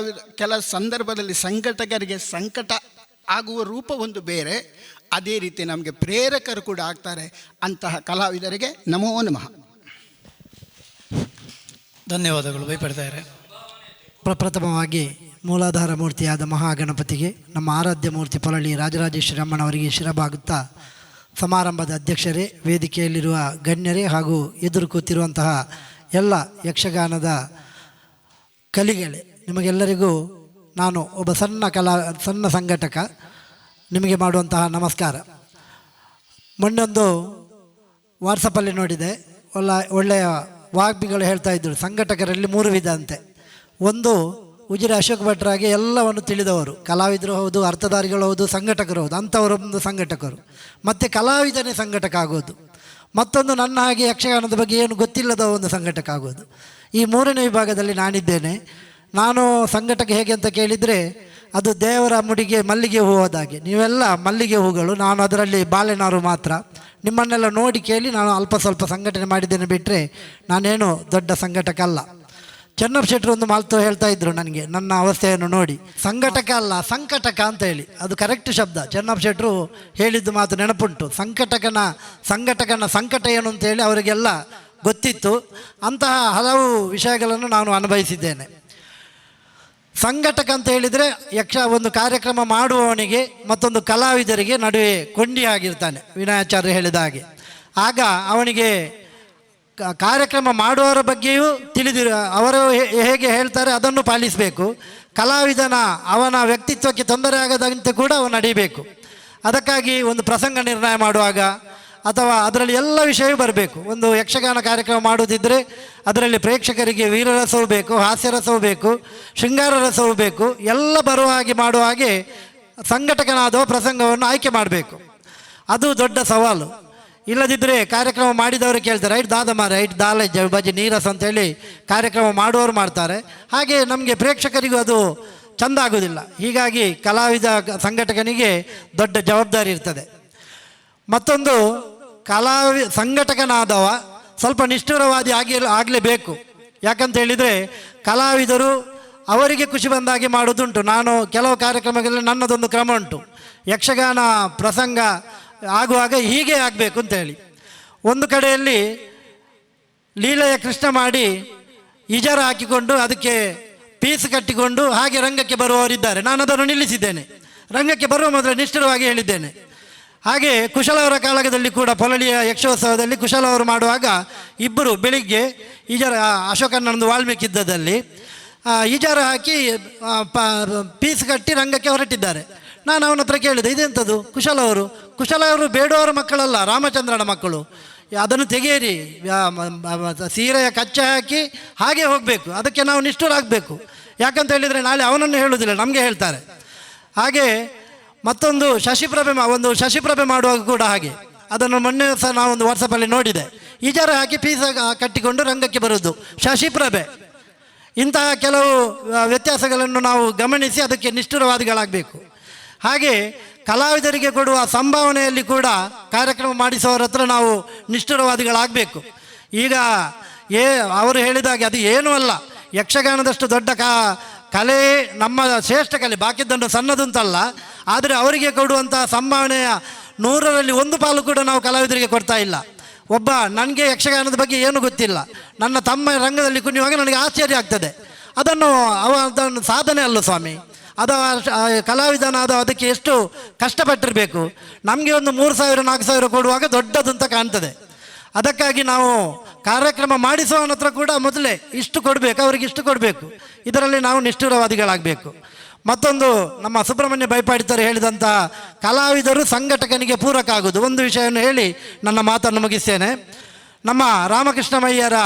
ಕೆಲ ಸಂದರ್ಭದಲ್ಲಿ ಸಂಘಟಕರಿಗೆ ಸಂಕಟ ಆಗುವ ರೂಪ ಒಂದು ಬೇರೆ, ಅದೇ ರೀತಿ ನಮಗೆ ಪ್ರೇರಕರು ಕೂಡ ಆಗ್ತಾರೆ. ಅಂತಹ ಕಲಾವಿದರಿಗೆ ನಮೋ ನಮಃ. ಧನ್ಯವಾದಗಳು. ಭಯಪಡ್ತಾರೆ. ಪ್ರಪ್ರಥಮವಾಗಿ ಮೂಲಾಧಾರ ಮೂರ್ತಿಯಾದ ಮಹಾಗಣಪತಿಗೆ, ನಮ್ಮ ಆರಾಧ್ಯ ಮೂರ್ತಿ ಪೊಳಲಿ ರಾಜರಾಜೇಶ್ವರಿ ಅಮ್ಮನವರಿಗೆ ಶಿರಬಾಗುತ್ತಾ, ಸಮಾರಂಭದ ಅಧ್ಯಕ್ಷರೇ, ವೇದಿಕೆಯಲ್ಲಿರುವ ಗಣ್ಯರೇ ಹಾಗೂ ಎದುರು ಕೂತಿರುವಂತಹ ಎಲ್ಲ ಯಕ್ಷಗಾನದ ಕಲಿಗಳೇ, ನಿಮಗೆಲ್ಲರಿಗೂ ನಾನು ಒಬ್ಬ ಸಣ್ಣ ಸಂಘಟಕ ನಿಮಗೆ ಮಾಡುವಂತಹ ನಮಸ್ಕಾರ. ಮೊನ್ನೊಂದು ವಾಟ್ಸಪ್ಪಲ್ಲಿ ನೋಡಿದೆ, ಒಳ್ಳೆಯ ವಾಗ್ಮಿಗಳು ಹೇಳ್ತಾ ಇದ್ದರು ಸಂಘಟಕರಲ್ಲಿ 3 ವಿಧ ಅಂತೆ. ಒಂದು ಉಜಿರೆ ಅಶೋಕ್ ಭಟ್ರಾಗೆ ಎಲ್ಲವನ್ನು ತಿಳಿದವರು, ಕಲಾವಿದರು ಹೌದು, ಅರ್ಥಧಾರಿಗಳು ಹೌದು, ಸಂಘಟಕರು ಹೌದು, ಅಂಥವರೊಂದು ಸಂಘಟಕರು. ಮತ್ತು ಕಲಾವಿದನೇ ಸಂಘಟಕ ಆಗೋದು. ಮತ್ತೊಂದು ನನ್ನ ಹಾಗೆ ಯಕ್ಷಗಾನದ ಬಗ್ಗೆ ಏನು ಗೊತ್ತಿಲ್ಲದ ಒಂದು ಸಂಘಟಕ ಆಗೋದು. ಈ 3ನೇ ವಿಭಾಗದಲ್ಲಿ ನಾನಿದ್ದೇನೆ. ನಾನು ಸಂಘಟಕ ಹೇಗೆ ಅಂತ ಕೇಳಿದರೆ, ಅದು ದೇವರ ಮುಡಿಗೆ ಮಲ್ಲಿಗೆ ಹೂ ಹೋದಾಗೆ. ನೀವೆಲ್ಲ ಮಲ್ಲಿಗೆ ಹೂಗಳು, ನಾನು ಅದರಲ್ಲಿ ಬಾಳೆನಾರು ಮಾತ್ರ. ನಿಮ್ಮನ್ನೆಲ್ಲ ನೋಡಿ ಕೇಳಿ ನಾನು ಅಲ್ಪ ಸ್ವಲ್ಪ ಸಂಘಟನೆ ಮಾಡಿದ್ದೇನೆ, ಬಿಟ್ಟರೆ ನಾನೇನು ದೊಡ್ಡ ಸಂಘಟಕ ಅಲ್ಲ. ಚೆನ್ನಪ್ಪ ಶೆಟ್ಟರು ಒಂದು ಮಾತು ಹೇಳ್ತಾ ಇದ್ರು ನನಗೆ, ನನ್ನ ಅವಸ್ಥೆಯನ್ನು ನೋಡಿ, ಸಂಘಟಕ ಅಲ್ಲ ಸಂಕಟಕ ಅಂತ ಹೇಳಿ. ಅದು ಕರೆಕ್ಟ್ ಶಬ್ದ. ಚೆನ್ನಪ್ಪ ಶೆಟ್ಟರು ಹೇಳಿದ್ದು ಮಾತು ನೆನಪುಂಟು. ಸಂಘಟಕನ ಸಂಕಟ ಏನು ಅಂತೇಳಿ ಅವರಿಗೆಲ್ಲ ಗೊತ್ತಿತ್ತು. ಅಂತಹ ಹಲವು ವಿಷಯಗಳನ್ನು ನಾನು ಅನುಭವಿಸಿದ್ದೇನೆ. ಸಂಘಟಕ ಅಂತ ಹೇಳಿದರೆ ಒಂದು ಕಾರ್ಯಕ್ರಮ ಮಾಡುವವನಿಗೆ ಮತ್ತೊಂದು ಕಲಾವಿದರಿಗೆ ನಡುವೆ ಕೊಂಡಿ ಆಗಿರ್ತಾನೆ, ವಿನಯಾಚಾರ್ಯ ಹೇಳಿದ ಹಾಗೆ. ಆಗ ಅವನಿಗೆ ಕಾರ್ಯಕ್ರಮ ಮಾಡುವವರ ಬಗ್ಗೆಯೂ ಅವರು ಹೇಗೆ ಹೇಳ್ತಾರೆ ಅದನ್ನು ಪಾಲಿಸಬೇಕು. ಕಲಾವಿದನ ಅವನ ವ್ಯಕ್ತಿತ್ವಕ್ಕೆ ತೊಂದರೆ ಆಗದಂತೆ ಕೂಡ ಅವನು ನಡೀಬೇಕು. ಅದಕ್ಕಾಗಿ ಒಂದು ಪ್ರಸಂಗ ನಿರ್ಣಯ ಮಾಡುವಾಗ ಅಥವಾ ಅದರಲ್ಲಿ ಎಲ್ಲ ವಿಷಯವೂ ಬರಬೇಕು. ಒಂದು ಯಕ್ಷಗಾನ ಕಾರ್ಯಕ್ರಮ ಮಾಡುವುದಿದ್ದರೆ ಅದರಲ್ಲಿ ಪ್ರೇಕ್ಷಕರಿಗೆ ವೀರರಸವೂ ಬೇಕು, ಹಾಸ್ಯರಸವೂ ಬೇಕು, ಶೃಂಗಾರ ರಸವೂ ಬೇಕು. ಎಲ್ಲ ಬರುವ ಹಾಗೆ ಮಾಡುವ ಹಾಗೆ ಸಂಘಟಕನಾದವ ಪ್ರಸಂಗವನ್ನು ಆಯ್ಕೆ ಮಾಡಬೇಕು. ಅದು ದೊಡ್ಡ ಸವಾಲು. ಇಲ್ಲದಿದ್ದರೆ ಕಾರ್ಯಕ್ರಮ ಮಾಡಿದವರು ಕೇಳ್ತಾರೆ, ಐಟ್ ದಾದ ಮಾರ, ಐಟ್ ದಾಲೆ ಬಜಿ ನೀರಸ ಅಂತೇಳಿ ಕಾರ್ಯಕ್ರಮ ಮಾಡುವವರು ಮಾಡ್ತಾರೆ. ಹಾಗೆ ನಮಗೆ ಪ್ರೇಕ್ಷಕರಿಗೂ ಅದು ಚೆಂದ ಆಗೋದಿಲ್ಲ. ಹೀಗಾಗಿ ಕಲಾವಿದ ಸಂಘಟಕನಿಗೆ ದೊಡ್ಡ ಜವಾಬ್ದಾರಿ ಇರ್ತದೆ. ಮತ್ತೊಂದು ಸಂಘಟಕನಾದವ ಸ್ವಲ್ಪ ನಿಷ್ಠುರವಾದಿ ಆಗಲೇಬೇಕು. ಯಾಕಂತ ಹೇಳಿದರೆ ಕಲಾವಿದರು ಅವರಿಗೆ ಖುಷಿ ಬಂದಾಗೆ ಮಾಡೋದುಂಟು. ನಾನು ಕೆಲವು ಕಾರ್ಯಕ್ರಮಗಳಲ್ಲಿ ನನ್ನದೊಂದು ಕ್ರಮ ಉಂಟು. ಯಕ್ಷಗಾನ ಪ್ರಸಂಗ ಆಗುವಾಗ ಹೀಗೆ ಆಗಬೇಕು ಅಂತೇಳಿ. ಒಂದು ಕಡೆಯಲ್ಲಿ ಲೀಲೆಯ ಕೃಷ್ಣ ಮಾಡಿ ಇಜಾರ ಹಾಕಿಕೊಂಡು ಅದಕ್ಕೆ ಪೀಸ್ ಕಟ್ಟಿಕೊಂಡು ಹಾಗೆ ರಂಗಕ್ಕೆ ಬರುವವರಿದ್ದಾರೆ. ನಾನು ಅದನ್ನು ನಿಲ್ಲಿಸಿದ್ದೇನೆ. ರಂಗಕ್ಕೆ ಬರುವ ಮೊದಲು ನಿಷ್ಠುರವಾಗಿ ಹೇಳಿದ್ದೇನೆ. ಹಾಗೆ ಕುಶಲವರ ಕಾಲದಲ್ಲಿ ಕೂಡ ಪೊಲಳಿಯ ಯಕ್ಷೋತ್ಸವದಲ್ಲಿ ಕುಶಲವರು ಮಾಡುವಾಗ ಇಬ್ಬರು ಬೆಳಿಗ್ಗೆ ಅಶೋಕಣ್ಣನೊಂದು ವಾಲ್ಮೀಕಿ ಯುದ್ಧದಲ್ಲಿ ಈಜಾರ ಹಾಕಿ ಪೀಸ್ ಕಟ್ಟಿ ರಂಗಕ್ಕೆ ಹೊರಟಿದ್ದಾರೆ. ನಾನು ಅವನ ಹತ್ರ ಕೇಳಿದೆ, ಇದೆಂಥದ್ದು? ಕುಶಲವರು ಬೇಡವರ ಮಕ್ಕಳಲ್ಲ, ರಾಮಚಂದ್ರನ ಮಕ್ಕಳು. ಅದನ್ನು ತೆಗೆಯಿರಿ, ಸೀರೆಯ ಕಚ್ಚೆ ಹಾಕಿ ಹಾಗೆ ಹೋಗಬೇಕು. ಅದಕ್ಕೆ ನಾವು ನಿಷ್ಠುರಾಗಬೇಕು. ಯಾಕಂತ ಹೇಳಿದರೆ ನಾಳೆ ಅವನನ್ನು ಹೇಳುವುದಿಲ್ಲ, ನಮಗೆ ಹೇಳ್ತಾರೆ. ಹಾಗೆ ಮತ್ತೊಂದು ಶಶಿಪ್ರಭೆ ಮಾಡುವಾಗ ಕೂಡ ಹಾಗೆ, ಅದನ್ನು ಮೊನ್ನೆ ಸಹ ನಾವೊಂದು ವಾಟ್ಸಪ್ಪಲ್ಲಿ ನೋಡಿದೆ. ಇಜಾರ ಹಾಕಿ ಪೀಸ ಕಟ್ಟಿಕೊಂಡು ರಂಗಕ್ಕೆ ಬರುವುದು ಶಶಿಪ್ರಭೆ. ಇಂತಹ ಕೆಲವು ವ್ಯತ್ಯಾಸಗಳನ್ನು ನಾವು ಗಮನಿಸಿ ಅದಕ್ಕೆ ನಿಷ್ಠುರವಾದಿಗಳಾಗಬೇಕು. ಹಾಗೆ ಕಲಾವಿದರಿಗೆ ಕೊಡುವ ಸಂಭಾವನೆಯಲ್ಲಿ ಕೂಡ ಕಾರ್ಯಕ್ರಮ ಮಾಡಿಸುವವರ ಹತ್ರ ನಾವು ನಿಷ್ಠುರವಾದಿಗಳಾಗಬೇಕು. ಈಗ ಅವರು ಹೇಳಿದಾಗೆ ಅದು ಏನೂ ಅಲ್ಲ, ಯಕ್ಷಗಾನದಷ್ಟು ದೊಡ್ಡ ಕಲೆ ನಮ್ಮ ಶ್ರೇಷ್ಠ ಕಲೆ, ಬಾಕಿದ್ದನ್ನು ಸಣ್ಣದಂತಲ್ಲ. ಆದರೆ ಅವರಿಗೆ ಕೊಡುವಂಥ ಸಂಭಾವನೆಯ 100ರಲ್ಲಿ 1 ಪಾಲು ಕೂಡ ನಾವು ಕಲಾವಿದರಿಗೆ ಕೊಡ್ತಾ ಇಲ್ಲ. ನನಗೆ ಯಕ್ಷಗಾನದ ಬಗ್ಗೆ ಏನೂ ಗೊತ್ತಿಲ್ಲ, ನನ್ನ ತಮ್ಮ ರಂಗದಲ್ಲಿ ಕುಣಿಯುವಾಗ ನನಗೆ ಆಶ್ಚರ್ಯ ಆಗ್ತದೆ. ಅದನ್ನು ಸಾಧನೆ ಅಲ್ಲ ಸ್ವಾಮಿ, ಅದು ಕಲಾವಿದನಾದ ಅದಕ್ಕೆ ಎಷ್ಟು ಕಷ್ಟಪಟ್ಟಿರಬೇಕು. ನಮಗೆ ಒಂದು 3,000-4,000 ಕೊಡುವಾಗ ದೊಡ್ಡದಂತ ಕಾಣ್ತದೆ. ಅದಕ್ಕಾಗಿ ನಾವು ಕಾರ್ಯಕ್ರಮ ಮಾಡಿಸುವವನ ಹತ್ರ ಕೂಡ ಮೊದಲೇ ಇಷ್ಟು ಕೊಡಬೇಕು, ಅವರಿಗೆ ಇಷ್ಟು ಕೊಡಬೇಕು. ಇದರಲ್ಲಿ ನಾವು ನಿಷ್ಠುರವಾದಿಗಳಾಗಬೇಕು. ಮತ್ತೊಂದು ನಮ್ಮ ಸುಬ್ರಹ್ಮಣ್ಯ ಬೈಪಾಡಿತರು ಹೇಳಿದಂಥ ಕಲಾವಿದರು ಸಂಘಟಕನಿಗೆ ಪೂರಕ ಆಗುವುದು, ಒಂದು ವಿಷಯವನ್ನು ಹೇಳಿ ನನ್ನ ಮಾತನ್ನು ಮುಗಿಸ್ತೇನೆ. ನಮ್ಮ ರಾಮಕೃಷ್ಣಮಯ್ಯರ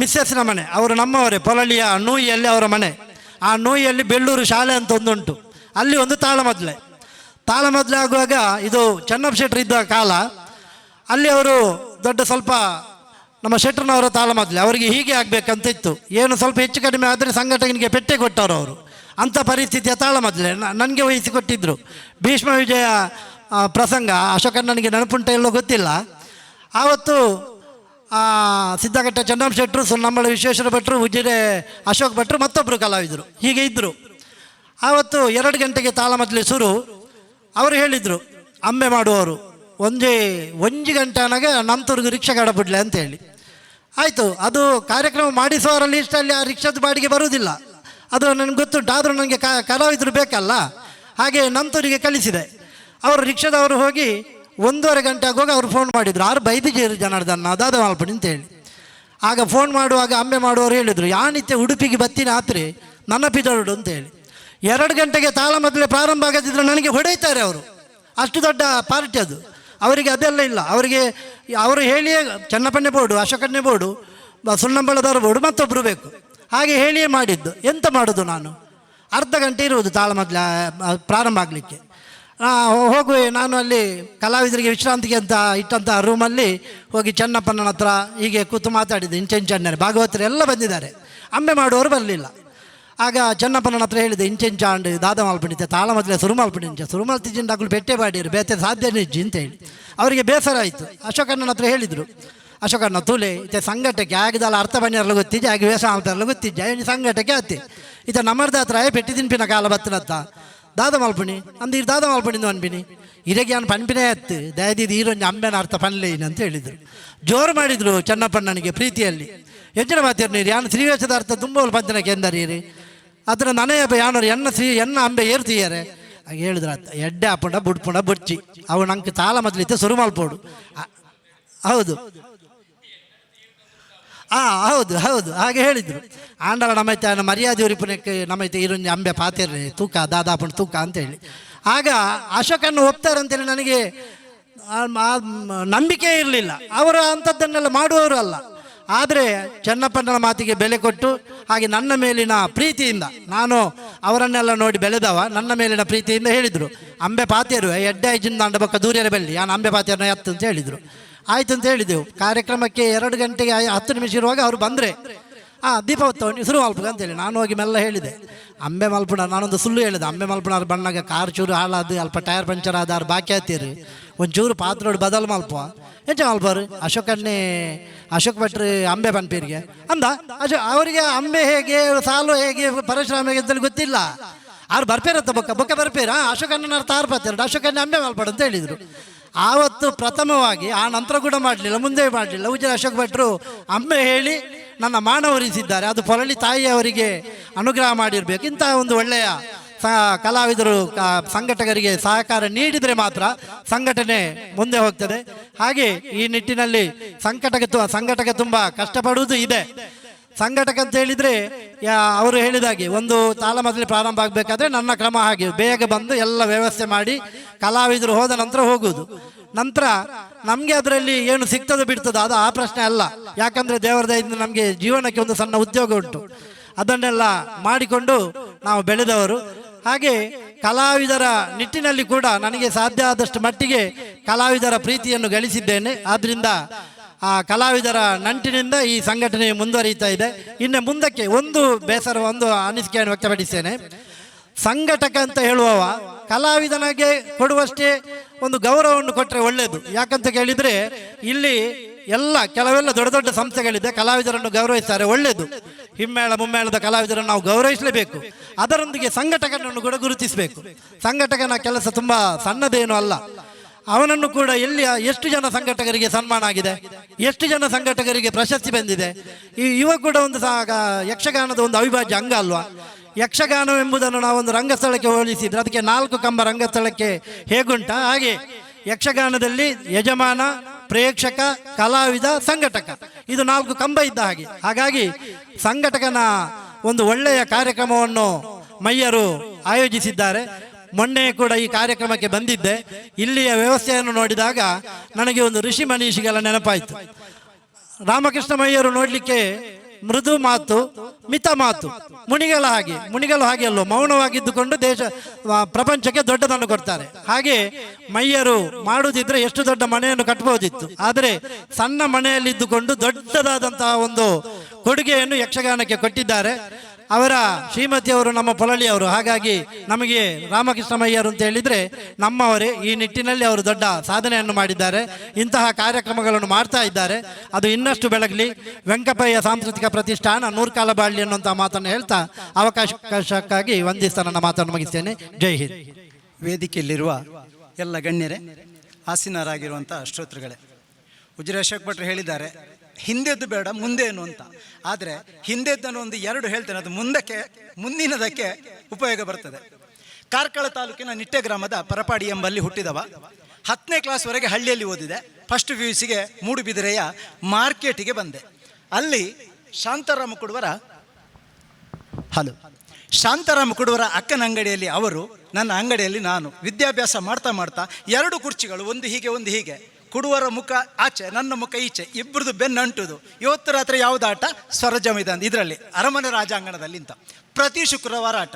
ಮಿಸ್ಸೆಸ್ನ ಮನೆ, ಅವರು ನಮ್ಮವರೇ, ಪೊಲಳಿಯ ನೂಯಿಯಲ್ಲಿ ಅವರ ಮನೆ. ಆ ನೂಯಿಯಲ್ಲಿ ಬೆಳ್ಳೂರು ಶಾಲೆ ಅಂತ ಒಂದುಂಟು, ಅಲ್ಲಿ ಒಂದು ತಾಳಮದ್ಲೆ ಆಗುವಾಗ, ಇದು ಚೆನ್ನಪ್ಪ ಶೆಟ್ಟರ್ ಇದ್ದ ಕಾಲ, ಅಲ್ಲಿ ಅವರು ದೊಡ್ಡ ಸ್ವಲ್ಪ ನಮ್ಮ ಶೆಟ್ರನವರ ತಾಳಮದ್ಲೆ, ಅವರಿಗೆ ಹೀಗೆ ಆಗಬೇಕಂತ ಇತ್ತು. ಏನು ಸ್ವಲ್ಪ ಹೆಚ್ಚು ಕಡಿಮೆ ಆದರೆ ಸಂಘಟಕನಿಗೆ ಪೆಟ್ಟೆ ಕೊಟ್ಟವರು ಅವರು. ಅಂಥ ಪರಿಸ್ಥಿತಿಯ ತಾಳಮದ್ಲೆ ನನಗೆ ವಹಿಸಿಕೊಟ್ಟಿದ್ದರು. ಭೀಷ್ಮ ವಿಜಯ ಪ್ರಸಂಗ ಅಶೋಕಣ್ಣನಿಗೆ ನೆನಪುಂಟ ಎಲ್ಲೋ ಗೊತ್ತಿಲ್ಲ. ಆವತ್ತು ಸಿದ್ದಗಟ್ಟ ಚೆನ್ನಪ್ಪ ಶೆಟ್ಟರು, ಸುನ್ನಂಬಳ ವಿಶ್ವೇಶ್ವರ ಭಟ್ರು, ಉಜಿರೆ ಅಶೋಕ್ ಭಟ್ರು, ಮತ್ತೊಬ್ಬರು ಕಲಾವಿದರು ಹೀಗೆ ಇದ್ದರು. ಆವತ್ತು 2 ಗಂಟೆಗೆ ತಾಳಮದ್ಲೆ ಶುರು. ಅವರು ಹೇಳಿದರು, ಅಂಬೆ ಮಾಡುವವರು ಒಂಜಿ ಗಂಟೆ ಅನಾಗ ನಂತೂರ್ಗೆ ರಿಕ್ಷಾ ಗಾಡ ಬಿಡ್ಲೆ ಅಂತೇಳಿ. ಆಯಿತು, ಅದು ಕಾರ್ಯಕ್ರಮ ಮಾಡಿಸುವವರ ಲೀಸ್ಟಲ್ಲಿ ಆ ರಿಕ್ಷಾದ ಬಾಡಿಗೆ ಬರುವುದಿಲ್ಲ, ಅದು ನನಗೆ ಗೊತ್ತುಂಟು. ಆದರೂ ನನಗೆ ಕಲಾವಿದರು ಬೇಕಲ್ಲ, ಹಾಗೆ ನಂತೂರಿಗೆ ಕಳಿಸಿದೆ. ಅವರು ರಿಕ್ಷಾದವರು ಹೋಗಿ 1:30 ಗಂಟೆ ಆಗುವಾಗ ಅವರು ಫೋನ್ ಮಾಡಿದರು, 6 ಬೈದಿಜೇರು ಜನಾರ್ದನ ಅದಾದ ಮಾಲ್ಪಡಿ ಅಂತೇಳಿ. ಆಗ ಫೋನ್ ಮಾಡುವಾಗ ಅಂಬೆ ಮಾಡುವವರು ಹೇಳಿದರು, ಯಾನಿತ್ಯ ಉಡುಪಿಗೆ ಬತ್ತಿನ ಆತ್ರಿ ನೆನಪಿದಳು ಅಂತೇಳಿ. 2 ಗಂಟೆಗೆ ತಾಳಮದ್ಲೆ ಪ್ರಾರಂಭ ಆಗದಿದ್ರೆ ನನಗೆ ಹೊಡೆಯುತ್ತಾರೆ ಅವರು, ಅಷ್ಟು ದೊಡ್ಡ ಪಾರ್ಟಿ ಅದು. ಅವರಿಗೆ ಅದೆಲ್ಲ ಇಲ್ಲ. ಅವರು ಹೇಳಿಯೇ ಚೆನ್ನಪ್ಪನೇ ಬೋರ್ಡು, ಅಶೋಕನ್ನೇ ಬೋರ್ಡು, ಸುಣ್ಣಂಬಳದವರ ಬೋರ್ಡು, ಮತ್ತೊಬ್ಬರು ಬೇಕು, ಹಾಗೆ ಹೇಳಿಯೇ ಮಾಡಿದ್ದು. ಎಂತ ಮಾಡೋದು ನಾನು? ಅರ್ಧ ಗಂಟೆ ಇರುವುದು ತಾಳಮದ್ಲೆ ಪ್ರಾರಂಭ ಆಗಲಿಕ್ಕೆ. ಹೋಗುವೆ ನಾನು ಅಲ್ಲಿ ಕಲಾವಿದರಿಗೆ ವಿಶ್ರಾಂತಿಗೆ ಅಂತ ಇಟ್ಟಂಥ ರೂಮಲ್ಲಿ ಹೋಗಿ ಚೆನ್ನಪ್ಪನ ಹತ್ರ ಹೀಗೆ ಕೂತು ಮಾತಾಡಿದ್ದೆ. ಇಂಚೆಂಚಣ್ಣರು ಭಾಗವತರು ಎಲ್ಲ ಬಂದಿದ್ದಾರೆ, ಅಂಬೆ ಮಾಡುವವರು ಬರಲಿಲ್ಲ. ಆಗ ಚೆನ್ನಪ್ಪನ ಹತ್ರ ಹೇಳಿದೆ, ಇಂಚೆಂಚಾಂಡು ದಾದ ಮಾಲ್ಪಣಿತೆ ತಾಳಮದ್ಲೆ ಸುರುಮಲ್ತಿಜಿಂಡಾಗಲು ಬೆಟ್ಟೆ ಬಾಡಿರು ಬೇತೆ ಸಾಧ್ಯನೇ ಇಜ್ಜಿ ಅಂತ ಹೇಳಿ ಅವರಿಗೆ ಬೇಸರ ಆಯಿತು. ಅಶೋಕಣ್ಣನ ಹತ್ರ ಹೇಳಿದರು, ಅಶೋಕಣ್ಣ ತೂಲೆ ಇತ್ತೆ ಸಂಘಟಕ್ಕೆ ಆಗಿದಲ್ಲ ಅರ್ಥ ಬಣ್ಣಿರಲ್ಲ ಗೊತ್ತಿದ್ದೆ, ಆಗಿ ವೇಷ ಮಾಡ್ತಾರಲ್ಲ ಗೊತ್ತಿದ್ದೆ, ಏನು ಸಂಘಟಕ್ಕೆ ಆತಿ ಇತ್ತೆ ನಮ್ಮರ್ದ ಹತ್ರ ಪೆಟ್ಟಿ ತಿನ್ಪಿನ ಕಾಲ ಬತ್ತನತ್ತ ದಾದ ಮಾಲ್ಪಣಿ ಅಂದಿರು ದಾದ ಮಾಲ್ಪಣಿಂದು ಅನ್ಪಿನಿ ಇರಗೆ ನಾನು ಪನ್ಪಿನೇ ಆಯ್ತು ದಯದಿದ್ದು ಈರೊಂದು ಅಂಬೆನ ಅರ್ಥ ಪನ್ಲೇನು ಅಂತ ಹೇಳಿದರು. ಜೋರು ಮಾಡಿದರು ಚೆನ್ನಪ್ಪಣ್ಣನಿಗೆ ಪ್ರೀತಿಯಲ್ಲಿ. ಹೆಚ್ಚಿನ ಮಾತಿರು ನೀರು ಯಾನು ಶ್ರೀವೇಷದ ಅರ್ಥ ತುಂಬ ಪಂಚನಕ್ಕೆ ಎಂದರೀರಿ ಅದರ ನನಯ ಯಾನವ್ರು ಎನ್ನ ಅಂಬೆ ಏರ್ತೀಯಾರೆ ಹಾಗೆ ಹೇಳಿದ್ರು. ಎಡ್ಡೆ ಹಾಪುಂಡ ಬುಡ್ಪುಂಡ ಬುಡ್ಚಿ ಅವು ನಂಗೆ ತಾಳಮದ್ಲಿತ್ತೆ ಸುರು ಮಲ್ಪೋಡು. ಹೌದು ಹೌದು ಹಾಗೆ ಹೇಳಿದರು. ಆಂಡಲ ನಮ್ಮೈತೆ ಮರ್ಯಾದೆ ಉರಿಪುನಕ್ಕೆ ನಮ್ಮೈತೆ ಈರೊಂದು ಅಂಬೆ ಪಾತಿರ್ರಿ ತೂಕ ದಾದಾಪುಂಡು ತೂಕ ಅಂತೇಳಿ. ಆಗ ಅಶೋಕನ್ನು ಒಪ್ತಾರೆ ಅಂತೇಳಿ ನನಗೆ ನಂಬಿಕೆ ಇರಲಿಲ್ಲ. ಅವರು ಅಂಥದ್ದನ್ನೆಲ್ಲ ಮಾಡುವವರು ಅಲ್ಲ. ಆದರೆ ಚೆನ್ನಪ್ಪನ ಮಾತಿಗೆ ಬೆಲೆ ಕೊಟ್ಟು ಹಾಗೆ ನನ್ನ ಮೇಲಿನ ಪ್ರೀತಿಯಿಂದ, ನಾನು ಅವರನ್ನೆಲ್ಲ ನೋಡಿ ಬೆಳೆದವ, ನನ್ನ ಮೇಲಿನ ಪ್ರೀತಿಯಿಂದ ಹೇಳಿದರು, ಅಂಬೆ ಪಾತಿಯರು ಎಡ್ಡೆ ಐಜಿಂದ ಅಂಡ ಬೊಕ್ಕ ದೂರ್ಯರ ಬೆಳ್ಳಿ ನಾನು ಅಂಬೆ ಪಾತಿಯರನ್ನ ಎತ್ತು ಅಂತ ಹೇಳಿದರು. ಆಯ್ತು ಅಂತ ಹೇಳಿದೆವು. ಕಾರ್ಯಕ್ರಮಕ್ಕೆ 2 ಗಂಟೆಗೆ 10 ನಿಮಿಷ ಇರುವಾಗ ಅವರು ಬಂದರೆ ದೀಪವತ್ತವನಿ ಶುರು ಮಲ್ಪಗ ಅಂತೇಳಿ ನಾನು ಹೋಗಿ ಮೆಲ್ಲ ಹೇಳಿದೆ, ಅಂಬೆ ಮಲ್ಪುಣ ನಾನೊಂದು ಸುಳ್ಳು ಹೇಳಿದೆ, ಅಂಬೆ ಮಲ್ಪುಣಾರು ಬಣ್ಣಾಗ ಕಾರ್ ಚೂರು ಹಾಳಾದು ಅಲ್ಪ ಟೈರ್ ಪಂಚರ್ ಆದ ಅವ್ರು ಬಾಕಿ ಆತೀರಿ ಒಂಚೂರು ಪಾತ್ರೋಡು ಬದಲು ಮಲ್ಪುವ ಎಂಚ ಮಲ್ಪಾರು ಅಶೋಕ್ ಭಟ್ರು ಅಂಬೆ ಪನ್ಪೀರಿಗೆ ಅಂದ. ಅವರಿಗೆ ಅಂಬೆ ಹೇಗೆ ಸಾಲು ಹೇಗೆ ಪರಶುರಾಮ ಹೇಗೆ ಅಂತೇಳಿ ಗೊತ್ತಿಲ್ಲ. ಅವ್ರು ಬರ್ಪೇರತ್ತ ಬೊಕ್ಕ ಬರ್ಪೇರ ಅಶೋಕಣ್ಣನ ಅರ್ಥ 6 ಪಾತಿರಡು ಅಶೋಕಣ್ಣ ಅಂಬೆ ಮಲ್ಪಾಡು ಅಂತ ಹೇಳಿದರು. ಆವತ್ತು ಪ್ರಥಮವಾಗಿ, ಆ ನಂತರ ಕೂಡ ಮಾಡಲಿಲ್ಲ, ಮುಂದೆ ಮಾಡಲಿಲ್ಲ, ಉಜಿರೆ ಅಶೋಕ್ ಭಟ್ರು ಅಂಬೆ ಹೇಳಿ ನನ್ನ ಮಾನವರಿಸಿದ್ದಾರೆ. ಅದು ಪೊರಳಿ ತಾಯಿಯವರಿಗೆ ಅನುಗ್ರಹ ಮಾಡಿರಬೇಕು. ಇಂತಹ ಒಂದು ಒಳ್ಳೆಯ ಕಲಾವಿದರು ಸಂಘಟಕರಿಗೆ ಸಹಕಾರ ನೀಡಿದರೆ ಮಾತ್ರ ಸಂಘಟನೆ ಮುಂದೆ ಹೋಗ್ತದೆ. ಹಾಗೆ ಈ ನಿಟ್ಟಿನಲ್ಲಿ ಸಂಘಟಕ ತುಂಬ ಕಷ್ಟಪಡುವುದು ಇದೆ. ಸಂಘಟಕ ಅಂತ ಹೇಳಿದರೆ ಅವರು ಹೇಳಿದಾಗೆ ಒಂದು ತಾಳಮದ್ಲೆ ಪ್ರಾರಂಭ ಆಗಬೇಕಾದ್ರೆ ನನ್ನ ಕ್ರಮ ಹಾಗೆ ಬೇಗ ಬಂದು ಎಲ್ಲ ವ್ಯವಸ್ಥೆ ಮಾಡಿ ಕಲಾವಿದರು ಹೋದ ನಂತರ ಹೋಗುವುದು. ನಂತರ ನಮಗೆ ಅದರಲ್ಲಿ ಏನು ಸಿಗ್ತದೆ ಬಿಡ್ತದೆ ಅದು ಆ ಪ್ರಶ್ನೆ ಅಲ್ಲ. ಯಾಕಂದರೆ ದೇವರ ದಯದಿಂದ ನಮಗೆ ಜೀವನಕ್ಕೆ ಒಂದು ಸಣ್ಣ ಉದ್ಯೋಗ ಉಂಟು, ಅದನ್ನೆಲ್ಲ ಮಾಡಿಕೊಂಡು ನಾವು ಬೆಳೆದವರು. ಹಾಗೆ ಕಲಾವಿದರ ನಿಟ್ಟಿನಲ್ಲಿ ಕೂಡ ನನಗೆ ಸಾಧ್ಯ ಆದಷ್ಟು ಮಟ್ಟಿಗೆ ಕಲಾವಿದರ ಪ್ರೀತಿಯನ್ನು ಗಳಿಸಿದ್ದೇನೆ. ಆದ್ದರಿಂದ ಆ ಕಲಾವಿದರ ನಂಟಿನಿಂದ ಈ ಸಂಘಟನೆ ಮುಂದುವರಿಯುತ್ತಾ ಇದೆ. ಇನ್ನು ಮುಂದಕ್ಕೆ ಒಂದು ಬೇಸರ, ಒಂದು ಅನಿಸಿಕೆಯನ್ನು ವ್ಯಕ್ತಪಡಿಸ್ತೇನೆ. ಸಂಘಟಕ ಅಂತ ಹೇಳುವವ ಕಲಾವಿದನಿಗೆ ಕೊಡುವಷ್ಟೇ ಒಂದು ಗೌರವವನ್ನು ಕೊಟ್ಟರೆ ಒಳ್ಳೆಯದು. ಯಾಕಂತ ಕೇಳಿದರೆ ಇಲ್ಲಿ ಕೆಲವೆಲ್ಲ ದೊಡ್ಡ ದೊಡ್ಡ ಸಂಸ್ಥೆಗಳಿದೆ, ಕಲಾವಿದರನ್ನು ಗೌರವಿಸ್ತಾರೆ, ಒಳ್ಳೆಯದು. ಹಿಮ್ಮೇಳ ಮುಮ್ಮೇಳದ ಕಲಾವಿದರನ್ನು ನಾವು ಗೌರವಿಸಲೇಬೇಕು. ಅದರೊಂದಿಗೆ ಸಂಘಟಕನನ್ನು ಕೂಡ ಗುರುತಿಸಬೇಕು. ಸಂಘಟಕನ ಕೆಲಸ ತುಂಬ ಸಣ್ಣದೇನು ಅಲ್ಲ. ಅವನನ್ನು ಕೂಡ ಎಷ್ಟು ಜನ ಸಂಘಟಕರಿಗೆ ಸನ್ಮಾನ ಆಗಿದೆ, ಎಷ್ಟು ಜನ ಸಂಘಟಕರಿಗೆ ಪ್ರಶಸ್ತಿ ಬಂದಿದೆ. ಇವ ಕೂಡ ಒಂದು ಯಕ್ಷಗಾನದ ಒಂದು ಅವಿಭಾಜ್ಯ ಅಂಗ ಅಲ್ವಾ. ಯಕ್ಷಗಾನವೆಂಬುದನ್ನು ನಾವೊಂದು ರಂಗಸ್ಥಳಕ್ಕೆ ಹೋಲಿಸಿದ್ರೆ ಅದಕ್ಕೆ 4 ಕಂಬ ರಂಗಸ್ಥಳಕ್ಕೆ ಹೇಗುಂಟ, ಹಾಗೆ ಯಕ್ಷಗಾನದಲ್ಲಿ ಯಜಮಾನ, ಪ್ರೇಕ್ಷಕ, ಕಲಾವಿದ, ಸಂಘಟಕ, ಇದು 4 ಕಂಬ ಇದ್ದ ಹಾಗೆ. ಹಾಗಾಗಿ ಸಂಘಟಕನ ಒಂದು ಒಳ್ಳೆಯ ಕಾರ್ಯಕ್ರಮವನ್ನು ಮಯ್ಯರು ಆಯೋಜಿಸಿದ್ದಾರೆ. ಮೊನ್ನೆ ಕೂಡ ಈ ಕಾರ್ಯಕ್ರಮಕ್ಕೆ ಬಂದಿದ್ದೆ. ಇಲ್ಲಿಯ ವ್ಯವಸ್ಥೆಯನ್ನು ನೋಡಿದಾಗ ನನಗೆ ಒಂದು ಋಷಿ ಮನೀಷಿಗಳ ನೆನಪಾಯಿತು. ರಾಮಕೃಷ್ಣ ಮಯ್ಯರು ನೋಡಲಿಕ್ಕೆ ಮೃದು ಮಾತು, ಮಿತ ಮಾತು, ಮುನಿಗಳು ಹಾಗೆ ಅಲ್ಲೋ, ಮೌನವಾಗಿದ್ದುಕೊಂಡು ಪ್ರಪಂಚಕ್ಕೆ ದೊಡ್ಡದನ್ನು ಕೊಡ್ತಾರೆ. ಹಾಗೆ ಮಯ್ಯರು ಮಾಡುವುದಿದ್ರೆ ಎಷ್ಟು ದೊಡ್ಡ ಮನೆಯನ್ನು ಕಟ್ಟಬಹುದಿತ್ತು. ಆದರೆ ಸಣ್ಣ ಮನೆಯಲ್ಲಿದ್ದುಕೊಂಡು ದೊಡ್ಡದಾದಂತಹ ಒಂದು ಕೊಡುಗೆಯನ್ನು ಯಕ್ಷಗಾನಕ್ಕೆ ಕೊಟ್ಟಿದ್ದಾರೆ. ಅವರ ಶ್ರೀಮತಿಯವರು ನಮ್ಮ ಪೊಲಳಿಯವರು. ಹಾಗಾಗಿ ನಮಗೆ ರಾಮಕೃಷ್ಣ ಮಯ್ಯರು ಅಂತ ಹೇಳಿದರೆ ನಮ್ಮವರೇ. ಈ ನಿಟ್ಟಿನಲ್ಲಿ ಅವರು ದೊಡ್ಡ ಸಾಧನೆಯನ್ನು ಮಾಡಿದ್ದಾರೆ. ಇಂತಹ ಕಾರ್ಯಕ್ರಮಗಳನ್ನು ಮಾಡ್ತಾ ಇದ್ದಾರೆ. ಅದು ಇನ್ನಷ್ಟು ಬೆಳಗಲಿ. ವೆಂಕಪಯ್ಯ ಸಾಂಸ್ಕೃತಿಕ ಪ್ರತಿಷ್ಠಾನ ನೂರ್ಕಾಲ ಬಾಳ್ಲಿ ಅನ್ನುವಂಥ ಮಾತನ್ನು ಹೇಳ್ತಾ ಅವಕಾಶಕ್ಕಾಗಿ ವಂದಿಸ್ತಾ ನನ್ನ ಮಾತನ್ನು ಮುಗಿಸ್ತೇನೆ. ಜೈ ಹಿಂದ್. ವೇದಿಕೆಯಲ್ಲಿರುವ ಎಲ್ಲ ಗಣ್ಯರೇ, ಆಸೀನರಾಗಿರುವಂಥ ಶ್ರೋತೃಗಳೇ, ಉಜಿರೇಶಕ್ ಭಟ್ರು ಹೇಳಿದ್ದಾರೆ ಹಿಂದೆದ್ದು ಬೇಡ ಮುಂದೇನು ಅಂತ. ಆದರೆ ಹಿಂದೆದ್ದನ್ನು ಒಂದು 2 ಹೇಳ್ತೇನೆ, ಅದು ಮುಂದಿನದಕ್ಕೆ ಉಪಯೋಗ ಬರ್ತದೆ. ಕಾರ್ಕಳ ತಾಲೂಕಿನ ನಿಟ್ಟೆ ಗ್ರಾಮದ ಪರಪಾಡಿ ಎಂಬಲ್ಲಿ ಹುಟ್ಟಿದವ. 10ನೇ ಕ್ಲಾಸ್ವರೆಗೆ ಹಳ್ಳಿಯಲ್ಲಿ ಓದಿದೆ. ಫಸ್ಟ್ PUCಗೆ ಮೂಡುಬಿದಿರೆಯ ಮಾರ್ಕೆಟಿಗೆ ಬಂದೆ. ಅಲ್ಲಿ ಶಾಂತಾರಾಮ ಕುಡುವರ ಅಕ್ಕನ ಅಂಗಡಿಯಲ್ಲಿ ಅವರು, ನನ್ನ ಅಂಗಡಿಯಲ್ಲಿ ನಾನು ವಿದ್ಯಾಭ್ಯಾಸ ಮಾಡ್ತಾ 2 ಕುರ್ಚಿಗಳು, ಒಂದು ಹೀಗೆ ಒಂದು ಹೀಗೆ, ಕುಡುವರ ಮುಖ ಆಚೆ, ನನ್ನ ಮುಖ ಈಚೆ, ಇಬ್ಬರದು ಬೆನ್ನು ಅಂಟುದು. ಇವತ್ತು ರಾತ್ರಿ ಯಾವುದು ಆಟ? ಸ್ವರಜಮಿದ ಇದರಲ್ಲಿ ಅರಮನೆ ರಾಜಾಂಗಣದಲ್ಲಿ ಅಂತ ಪ್ರತಿ ಶುಕ್ರವಾರ ಆಟ.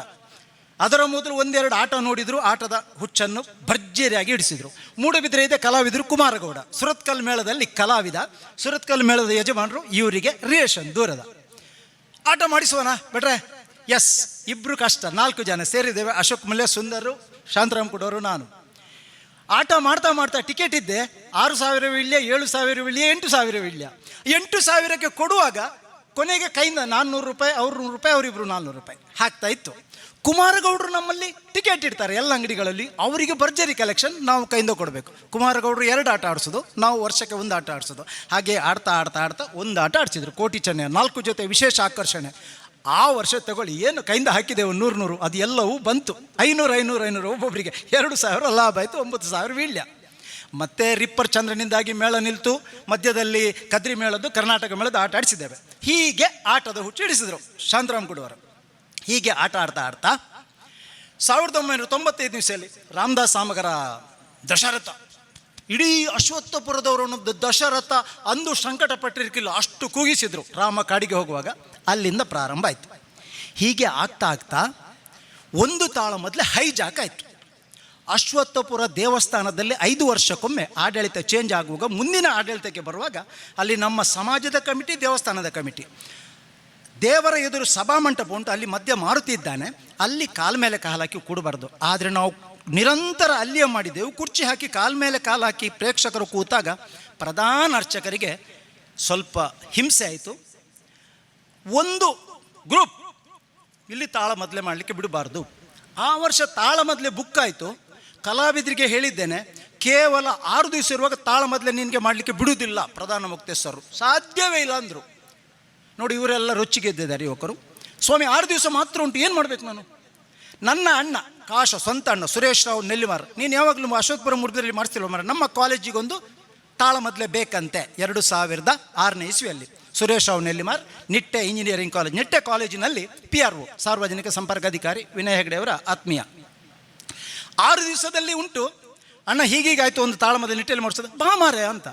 ಅದರ ಮೊದಲು 1-2 ಆಟ ನೋಡಿದ್ರು. ಆಟದ ಹುಚ್ಚನ್ನು ಭರ್ಜರಿಯಾಗಿ ಹಿಡಿಸಿದ್ರು. ಮೂಡುಬಿದ್ರೆ ಇದೆ ಕಲಾವಿದರು ಕುಮಾರಗೌಡ, ಸುರತ್ಕಲ್ ಮೇಳದಲ್ಲಿ ಕಲಾವಿದ, ಸುರತ್ಕಲ್ ಮೇಳದ ಯಜಮಾನರು, ಇವರಿಗೆ ರಿಲೇಷನ್ ದೂರದ. ಆಟ ಮಾಡಿಸುವನಾ ಬೆಟ್ರೆ? ಎಸ್, ಇಬ್ಬರು ಕಷ್ಟ, 4 ಜನ ಸೇರಿದ್ದೇವೆ. ಅಶೋಕ್ ಮಲ್ಯ, ಸುಂದರು, ಶಾಂತರಾಮ್ ಕುಡೋರು, ನಾನು. ಆಟ ಮಾಡ್ತಾ ಟಿಕೆಟ್ ಇದ್ದೆ 6,000 ವಿಳ್ಯ, 7,000 ವಿಳ್ಯ, 8,000 ವಿಳ್ಯ. 8,000ಕ್ಕೆ ಕೊಡುವಾಗ ಕೊನೆಗೆ ಕೈಯಿಂದ 400 ರೂಪಾಯಿ, ಅವ್ರು 100 ರೂಪಾಯಿ, ಅವರಿಬ್ರು 400 ರೂಪಾಯಿ ಹಾಕ್ತಾ ಇತ್ತು. ಕುಮಾರಗೌಡರು ನಮ್ಮಲ್ಲಿ ಟಿಕೆಟ್ ಇಡ್ತಾರೆ ಎಲ್ಲ ಅಂಗಡಿಗಳಲ್ಲಿ. ಅವರಿಗೆ ಭರ್ಜರಿ ಕಲೆಕ್ಷನ್, ನಾವು ಕೈಯಿಂದ ಕೊಡಬೇಕು. ಕುಮಾರಗೌಡರು 2 ಆಟ ಆಡಿಸೋದು, ನಾವು ವರ್ಷಕ್ಕೆ 1 ಆಟ ಆಡಿಸೋದು. ಹಾಗೆ ಆಡ್ತಾ 1 ಆಟ ಆಡಿಸಿದ್ರು. ಕೋಟಿ ಚೆನ್ನೆ 4 ಜೊತೆ ವಿಶೇಷ ಆಕರ್ಷಣೆ. ಆ ವರ್ಷ ತಗೊಳ್ಳಿ, ಏನು ಕೈಯಿಂದ ಹಾಕಿದೆವು 100 ಅದು ಎಲ್ಲವೂ ಬಂತು. 500 ಒಬ್ಬೊಬ್ಬರಿಗೆ 2,000 ಲಾಭ ಆಯಿತು. 9,000 ವೀಳ್ಯ. ಮತ್ತೆ ರಿಪ್ಪರ್ ಚಂದ್ರನಿಂದಾಗಿ ಮೇಳ ನಿಲ್ತು. ಮಧ್ಯದಲ್ಲಿ ಕದ್ರಿ ಮೇಳದ್ದು, ಕರ್ನಾಟಕ ಮೇಳದ ಆಟ ಆಡಿಸಿದ್ದೇವೆ. ಹೀಗೆ ಆಟದ ಹುಚ್ಚು ಹಿಡಿಸಿದ್ರು ಶಾಂತರಾಮ್ ಕುಡುವರು. ಹೀಗೆ ಆಟ ಆಡ್ತಾ 1995 ಇಸಲಿ ರಾಮದಾಸ್ ಸಾಮಗರ ದಶರಥ, ಇಡೀ ಅಶ್ವತ್ಥಪುರದವರನ್ನು ದಶರಥ ಅಂದು ಸಂಕಟ ಪಟ್ಟಿರ್ಕಿಲ್ಲ, ಅಷ್ಟು ಕೂಗಿಸಿದ್ರು. ರಾಮ ಕಾಡಿಗೆ ಹೋಗುವಾಗ ಅಲ್ಲಿಂದ ಪ್ರಾರಂಭ ಆಯಿತು. ಹೀಗೆ ಆಗ್ತಾ ಒಂದು ತಾಳ ಮೊದಲೇ ಹೈಜಾಕ್ ಆಯಿತು. ಅಶ್ವತ್ಥಪುರ ದೇವಸ್ಥಾನದಲ್ಲಿ 5 ವರ್ಷಕ್ಕೊಮ್ಮೆ ಆಡಳಿತ ಚೇಂಜ್ ಆಗುವಾಗ, ಮುಂದಿನ ಆಡಳಿತಕ್ಕೆ ಬರುವಾಗ ಅಲ್ಲಿ ನಮ್ಮ ಸಮಾಜದ ಕಮಿಟಿ, ದೇವಸ್ಥಾನದ ಕಮಿಟಿ, ದೇವರ ಎದುರು ಸಭಾಮಂಟಪ ಉಂಟು, ಅಲ್ಲಿ ಮಧ್ಯ ಮಾರುತಿ ಇದ್ದಾನೆ, ಅಲ್ಲಿ ಕಾಲ ಮೇಲೆ ಕಾಲು ಹಾಕಿ ಕೂಡಬಾರ್ದು. ಆದರೆ ನಾವು ನಿರಂತರ ಅಲ್ಲಿಯೇ ಮಾಡಿದ್ದೆವು. ಕುರ್ಚಿ ಹಾಕಿ ಕಾಲ ಮೇಲೆ ಕಾಲು ಹಾಕಿ ಪ್ರೇಕ್ಷಕರು ಕೂತಾಗ ಪ್ರಧಾನ ಅರ್ಚಕರಿಗೆ ಸ್ವಲ್ಪ ಹಿಂಸೆ ಆಯಿತು. ಒಂದು ಗ್ರೂಪ್ ಇಲ್ಲಿ ತಾಳ ಮೊದಲೇ ಮಾಡಲಿಕ್ಕೆ ಬಿಡಬಾರ್ದು. ಆ ವರ್ಷ ತಾಳ ಮೊದಲೇ ಬುಕ್ ಆಯಿತು. ಕಲಾವಿದರಿಗೆ ಹೇಳಿದ್ದೇನೆ, ಕೇವಲ 6 ದಿವಸ ಇರುವಾಗ ತಾಳ ಮೊದಲೇ ನಿನಗೆ ಮಾಡಲಿಕ್ಕೆ ಬಿಡುವುದಿಲ್ಲ ಪ್ರಧಾನ ಮುಕ್ತೇಶ್ವರರು, ಸಾಧ್ಯವೇ ಇಲ್ಲ ಅಂದರು. ನೋಡಿ, ಇವರೆಲ್ಲ ರೊಚ್ಚಿಗೆದ್ದಿದ್ದಾರೆ ಯುವಕರು. ಸ್ವಾಮಿ 6 ದಿವಸ ಮಾತ್ರ ಉಂಟು, ಏನು ಮಾಡಬೇಕು ನಾನು? ನನ್ನ ಅಣ್ಣ ಕಾಶ, ಸ್ವಂತ ಅಣ್ಣ ಸುರೇಶ್ ರಾವ್ ನೆಲ್ಲಿಮಾರ್, ನೀನು ಯಾವಾಗಲೂ ಅಶೋಕಪುರ ಮುರ್ಗದಲ್ಲಿ ಮಾಡಿಸ್ತಿಲ್ವ ಮರ, ನಮ್ಮ ಕಾಲೇಜಿಗೊಂದು ತಾಳ ಮೊದಲೇ ಬೇಕಂತೆ. 2006ನೇ ಇಸ್ವಿಯಲ್ಲಿ ಸುರೇಶ್ ರಾವ್ ನೆಲ್ಲಿಮಾರ್, ನಿಟ್ಟೆ ಇಂಜಿನಿಯರಿಂಗ್ ಕಾಲೇಜ್, ನಿಟ್ಟೆ ಕಾಲೇಜಿನಲ್ಲಿ PRO ಸಾರ್ವಜನಿಕ ಸಂಪರ್ಕ ಅಧಿಕಾರಿ ವಿನಯ್ ಹೆಗ್ಡೆ ಅವರ ಆತ್ಮೀಯ. 6 ದಿವಸದಲ್ಲಿ ಉಂಟು. ಅಣ್ಣ ಹೀಗೀಗಾಯಿತು, ಒಂದು ತಾಳ ಮೊದಲು ನಿಟ್ಟೆಯಲ್ಲಿ ಮಾಡಿಸೋದು, ಬಾ ಮಾರೆ ಅಂತ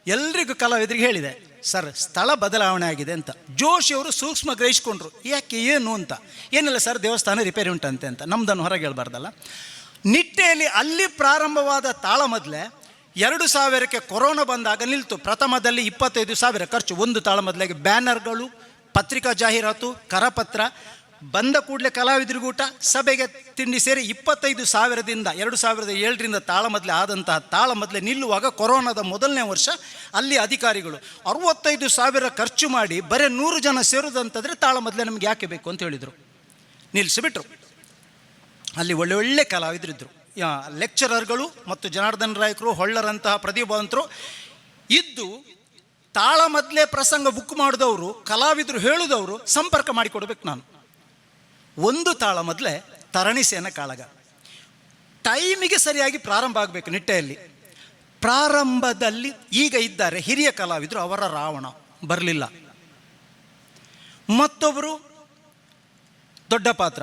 ಎಲ್ರಿಗೂ ಕಲಾವಿದರಿಗೆ ಹೇಳಿದೆ. ಸರ್ ಸ್ಥಳ ಬದಲಾವಣೆ ಆಗಿದೆ ಅಂತ. ಜೋಶಿಯವರು ಸೂಕ್ಷ್ಮ ಗ್ರಹಿಸ್ಕೊಂಡ್ರು. ಯಾಕೆ ಏನು ಅಂತ. ಏನಿಲ್ಲ ಸರ್, ದೇವಸ್ಥಾನ ರಿಪೇರಿ ಉಂಟಂತೆ ಅಂತ. ನಮ್ದನ್ನು ಹೊರಗೆ ಹೇಳ್ಬಾರ್ದಲ್ಲ. ನಿಟ್ಟೆಯಲ್ಲಿ ಅಲ್ಲಿ ಪ್ರಾರಂಭವಾದ ತಾಳಮದ್ಲೆ 2000ಕ್ಕೆ ಕೊರೋನಾ ಬಂದಾಗ ನಿಲ್ತು. ಪ್ರಥಮದಲ್ಲಿ 25,000 ಖರ್ಚು ಒಂದು ತಾಳಮದ್ಲೆಗೆ. ಬ್ಯಾನರ್ಗಳು, ಪತ್ರಿಕಾ ಜಾಹೀರಾತು, ಕರಪತ್ರ, ಬಂದ ಕೂಡಲೇ ಕಲಾವಿದರಿಗೂಟ, ಸಭೆಗೆ ತಿಂಡಿ ಸೇರಿ 25,000ದಿಂದ 2007ರಿಂದ ತಾಳಮದ್ಲೆ ಆದಂತಹ ತಾಳಮದ್ಲೆ ನಿಲ್ಲುವಾಗ ಕೊರೋನಾದ ಮೊದಲನೇ ವರ್ಷ ಅಲ್ಲಿ ಅಧಿಕಾರಿಗಳು 65,000 ಖರ್ಚು ಮಾಡಿ ಬರೀ 100 ಜನ ಸೇರೋದಂತಂದರೆ ತಾಳಮದ್ಲೆ ನಮ್ಗೆ ಯಾಕೆ ಬೇಕು ಅಂತ ಹೇಳಿದರು. ನಿಲ್ಲಿಸಿಬಿಟ್ರು. ಅಲ್ಲಿ ಒಳ್ಳೊಳ್ಳೆ ಕಲಾವಿದರಿದ್ದರು. ಲೆಕ್ಚರರ್ಗಳು ಮತ್ತು ಜನಾರ್ದನ್ ರಾಯ್ಕರು, ಹೊಳ್ಳರಂತಹ ಪ್ರತಿಭಾವಂತರು ಇದ್ದು ತಾಳಮದ್ಲೆ ಪ್ರಸಂಗ ಬುಕ್ ಮಾಡಿದವರು, ಕಲಾವಿದರು ಹೇಳುದವರು ಸಂಪರ್ಕ ಮಾಡಿಕೊಡ್ಬೇಕು. ನಾನು ಒಂದು ತಾಳಮದ್ಲೆ ತರಣಿಸೇನ ಕಾಳಗ ಟೈಮಿಗೆ ಸರಿಯಾಗಿ ಪ್ರಾರಂಭ ಆಗಬೇಕು. ನಿಟ್ಟೆಯಲ್ಲಿ ಪ್ರಾರಂಭದಲ್ಲಿ ಈಗ ಇದ್ದಾರೆ ಹಿರಿಯ ಕಲಾವಿದರು, ಅವರ ರಾವಣ ಬರಲಿಲ್ಲ. ಮತ್ತೊಬ್ಬರು ದೊಡ್ಡ ಪಾತ್ರ